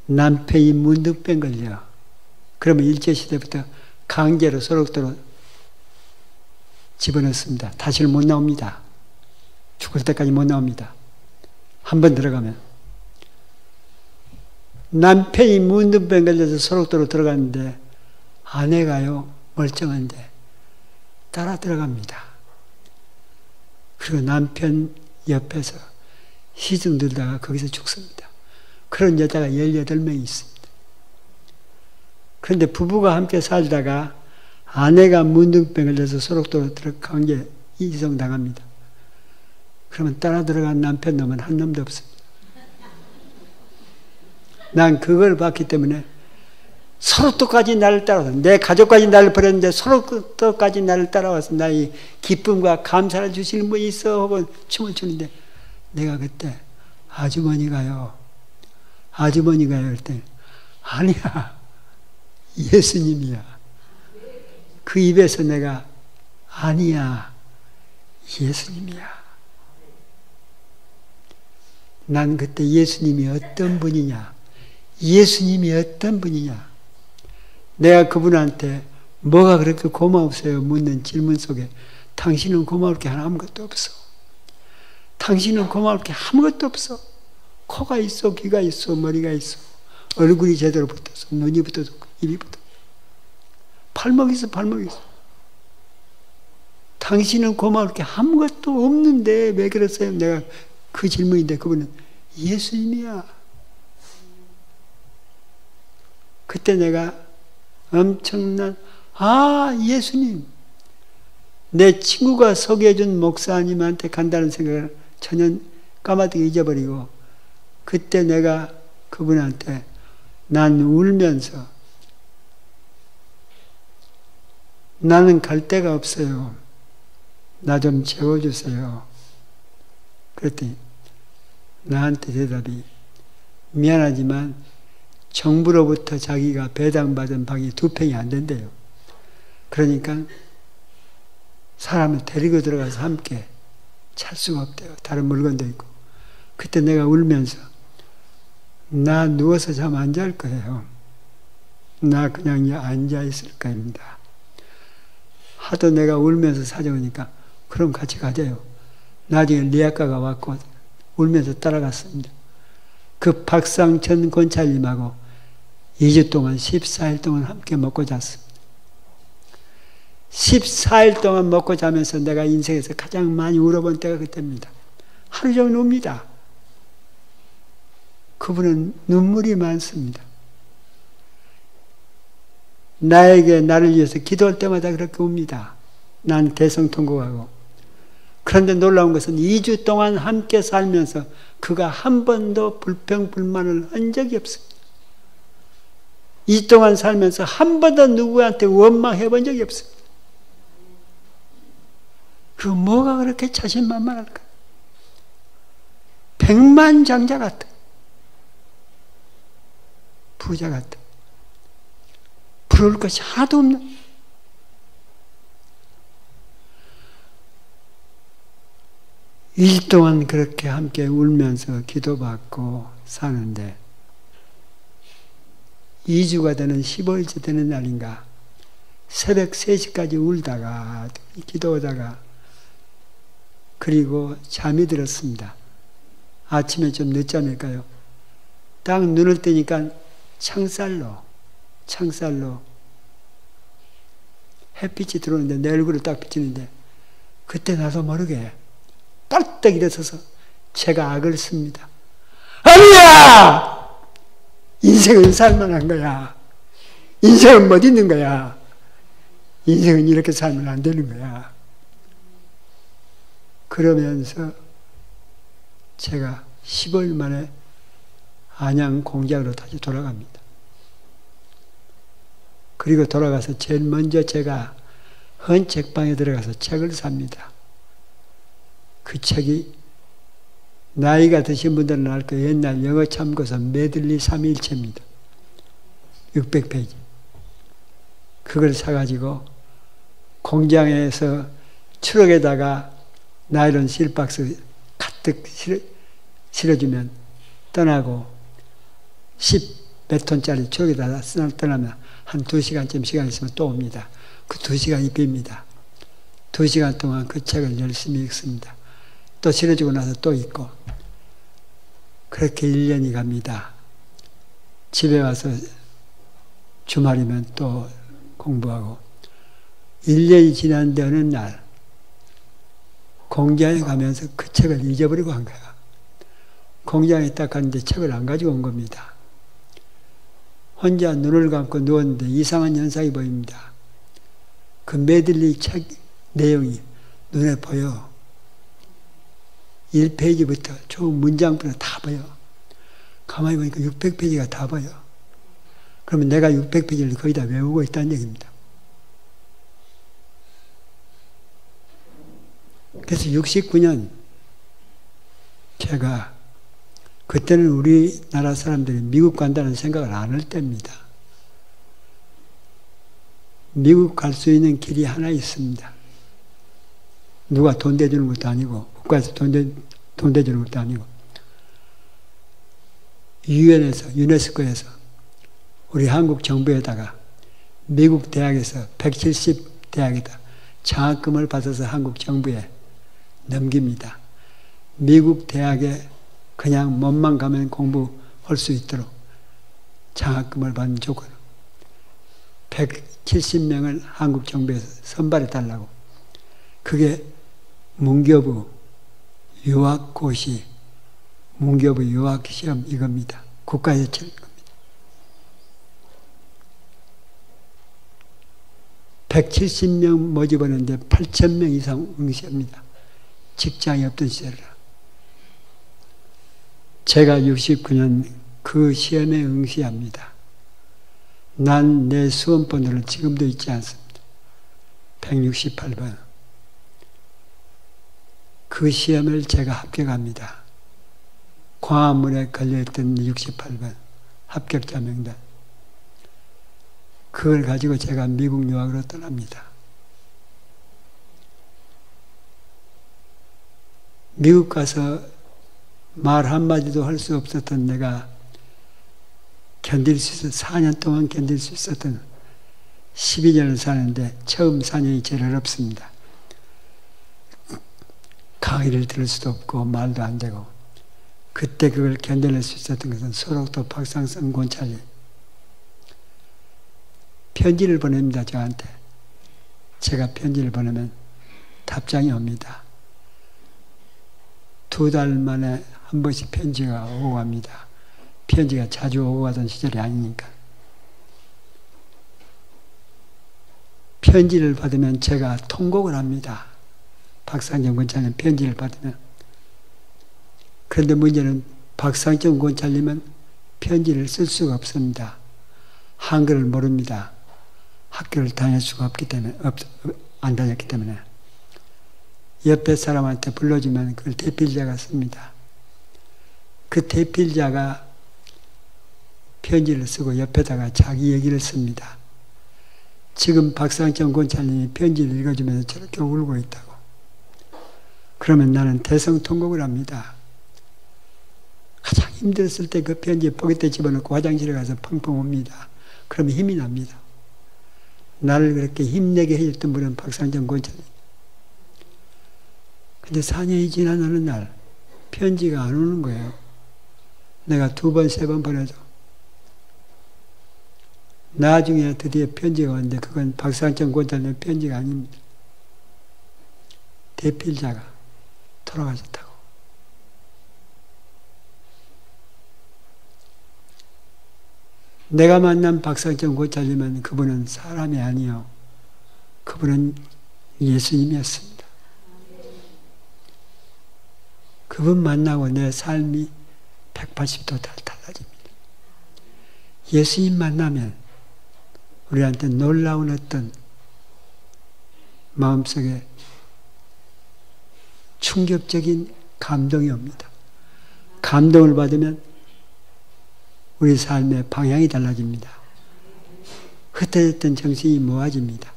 남편이 문득병 걸려. 그러면 일제시대부터 강제로 소록도로 집어넣습니다. 다시는 못 나옵니다. 죽을 때까지 못 나옵니다. 한 번 들어가면. 남편이 문득병 걸려서 소록도로 들어갔는데 아내가요, 멀쩡한데 따라 들어갑니다. 그리고 남편 옆에서 시중 들다가 거기서 죽습니다. 그런 여자가 18명이 있습니다. 그런데 부부가 함께 살다가 아내가 문득병 걸려서 소록도로 강제 이송당합니다. 그러면 따라 들어간 남편 놈은 한 놈도 없습니다. 난 그걸 봤기 때문에 소록도까지 나를 따라와서 내 가족까지 나를 버렸는데 소록도까지 나를 따라와서 나의 기쁨과 감사를 주시는 분이 있어 혹은 춤을 추는데 내가 그때 아주머니가요 할 때 아니야, 예수님이야. 그 입에서 내가 아니야, 예수님이야. 난 그때 예수님이 어떤 분이냐, 예수님이 어떤 분이냐, 내가 그분한테 뭐가 그렇게 고마우세요? 묻는 질문 속에 당신은 고마울 게 아무것도 없어. 당신은 고마울 게 아무것도 없어. 코가 있어, 귀가 있어, 머리가 있어, 얼굴이 제대로 붙어서 눈이 붙어서 입이 붙어, 발목이 있어, 발목이 있어. 당신은 고마울 게 아무것도 없는데 왜 그랬어요? 내가 그 질문인데 그분은 예수님이야. 그때 내가 엄청난 예수님, 내 친구가 소개해준 목사님한테 간다는 생각을 전혀 까마득히 잊어버리고 그때 내가 그분한테 난 울면서 나는 갈 데가 없어요. 나 좀 재워주세요. 그랬더니 나한테 대답이 미안하지만 정부로부터 자기가 배당받은 방이 2평이 안 된대요. 그러니까 사람을 데리고 들어가서 함께 잘 수가 없대요. 다른 물건도 있고. 그때 내가 울면서 나 누워서 잠 안 잘 거예요. 나 그냥 앉아 있을 거입니다. 하도 내가 울면서 사정하니까 그럼 같이 가자요. 나중에 리아카가 왔고 울면서 따라갔습니다. 그 박상천 권찰님하고 2주 동안 14일 동안 함께 먹고 잤습니다. 14일 동안 먹고 자면서 내가 인생에서 가장 많이 울어본 때가 그때입니다. 하루 종일 웁니다. 그분은 눈물이 많습니다. 나에게 나를 위해서 기도할 때마다 그렇게 웁니다. 난 대성통곡하고. 그런데 놀라운 것은 2주 동안 함께 살면서 그가 한 번도 불평불만을 한 적이 없습니다. 2주 동안 살면서 한 번도 누구한테 원망해 본 적이 없습니다. 그리고 뭐가 그렇게 자신만만할까? 백만장자 같아. 부자 같아. 부러울 것이 하나도 없는, 일 동안 그렇게 함께 울면서 기도받고 사는데 2주가 되는 15일째 되는 날인가 새벽 3시까지 울다가 기도하다가 그리고 잠이 들었습니다. 아침에 좀 늦잠일까요? 딱 눈을 뜨니까 창살로 햇빛이 들어오는데 내 얼굴을 딱 비치는데 그때 나도 모르게 빨딱 일어서서 제가 악을 씁니다. 아니야! 인생은 살만한 거야. 인생은 못 있는 거야. 인생은 이렇게 살면 안 되는 거야. 그러면서 제가 15일 만에 안양 공장으로 다시 돌아갑니다. 그리고 돌아가서 제일 먼저 제가 헌 책방에 들어가서 책을 삽니다. 그 책이 나이가 드신 분들은 알 거예요. 옛날 영어 참고서 메들리 3일체입니다. 600페이지. 그걸 사가지고 공장에서 트럭에다가 나일론 실박스 가득 실어주면 떠나고 10몇 톤짜리 트럭에다가 떠나면 한 2시간쯤 시간 있으면 또 옵니다. 그 2시간이 빕니다. 2시간 동안 그 책을 열심히 읽습니다. 또 실어주고 나서 또 읽고 그렇게 1년이 갑니다. 집에 와서 주말이면 또 공부하고 1년이 지났는데 어느 날 공장에 가면서 그 책을 잊어버리고 간 거야. 공장에 딱 갔는데 책을 안 가지고 온 겁니다. 혼자 눈을 감고 누웠는데 이상한 현상이 보입니다. 그 메들리 책 내용이 눈에 보여. 1페이지부터 총 문장부터 다 보여. 가만히 보니까 600페이지가 다 보여. 그러면 내가 600페이지를 거의 다 외우고 있다는 얘기입니다. 그래서 69년 제가 그때는 우리나라 사람들이 미국 간다는 생각을 안 할 때입니다. 미국 갈 수 있는 길이 하나 있습니다. 누가 돈 대주는 것도 아니고 국가에서 돈 대주는 것도 아니고 유네스코에서 우리 한국 정부에다가 미국 대학에서 170 대학에다 장학금을 받아서 한국 정부에 넘깁니다. 미국 대학에 그냥 몸만 가면 공부할 수 있도록 장학금을 받는 조건으로 170명을 한국 정부에서 선발해 달라고. 그게 문교부 유학고시, 문교부 유학시험 이겁니다. 국가에서 치는 겁니다. 170명 모집하는데 8,000명 이상 응시합니다. 직장이 없던 시절이라. 제가 69년 그 시험에 응시합니다. 난 내 수험번호를 지금도 잊지 않습니다. 168번. 그 시험을 제가 합격합니다. 광화문에 걸려있던 68번 합격자 명단. 그걸 가지고 제가 미국 유학으로 떠납니다. 미국 가서 말 한마디도 할 수 없었던 내가 견딜 수 있었던 4년 동안 견딜 수 있었던 12년을 사는데 처음 4년이 제일 어렵습니다. 강의를 들을 수도 없고 말도 안 되고 그때 그걸 견뎌낼 수 있었던 것은 소록도 박상성 권찰리 편지를 보냅니다. 저한테. 제가 편지를 보내면 답장이 옵니다. 2달 만에 한 번씩 편지가 오고 갑니다. 편지가 자주 오고 가던 시절이 아니니까. 편지를 받으면 제가 통곡을 합니다. 박상정 권찰님 편지를 받으면. 그런데 문제는 박상정 권찰님은 편지를 쓸 수가 없습니다. 한글을 모릅니다. 학교를 다닐 수가 없기 때문에, 안 다녔기 때문에. 옆에 사람한테 불러주면 그걸 대필자가 씁니다. 그 대필자가 편지를 쓰고 옆에다가 자기 얘기를 씁니다. 지금 박상천 권사님이 편지를 읽어주면서 저렇게 울고 있다고. 그러면 나는 대성통곡을 합니다. 가장 힘들었을 때 그 편지 포켓에 집어넣고 화장실에 가서 펑펑 옵니다. 그러면 힘이 납니다. 나를 그렇게 힘내게 해줬던 분은 박상천 권사님. 근데 4년이 지난 어느 날 편지가 안 오는 거예요. 내가 2번, 3번 보내도. 나중에 드디어 편지가 왔는데 그건 박상천 권사님의 편지가 아닙니다. 대필자가 돌아가셨다고. 내가 만난 박상천 권사님은 그분은 사람이 아니요. 그분은 예수님이었습니다. 그분 만나고 내 삶이 180도 달라집니다. 예수님 만나면 우리한테 놀라운 어떤 마음속에 충격적인 감동이 옵니다. 감동을 받으면 우리 삶의 방향이 달라집니다. 흩어졌던 정신이 모아집니다.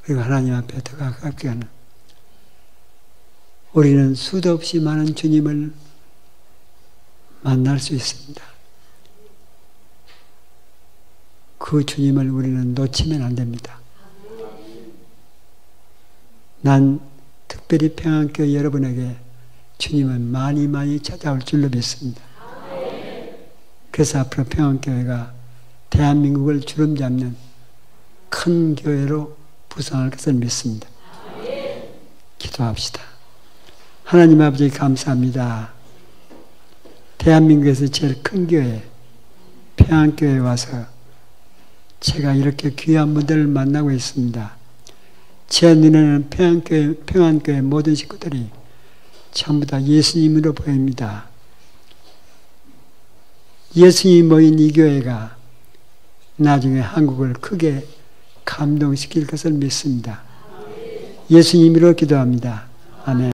그리고 하나님 앞에 더 가깝게 하는, 우리는 수도 없이 많은 주님을 만날 수 있습니다. 그 주님을 우리는 놓치면 안 됩니다. 난 특별히 평안교회 여러분에게 주님은 많이 많이 찾아올 줄로 믿습니다. 그래서 앞으로 평안교회가 대한민국을 주름잡는 큰 교회로 부상할 것을 믿습니다. 기도합시다. 하나님 아버지 감사합니다. 대한민국에서 제일 큰 교회, 평안교회에 와서 제가 이렇게 귀한 분들을 만나고 있습니다. 제 눈에는 평안교회 모든 식구들이 전부 다 예수님으로 보입니다. 예수님이 모인 이 교회가 나중에 한국을 크게 감동시킬 것을 믿습니다. 예수님으로 기도합니다. 아멘.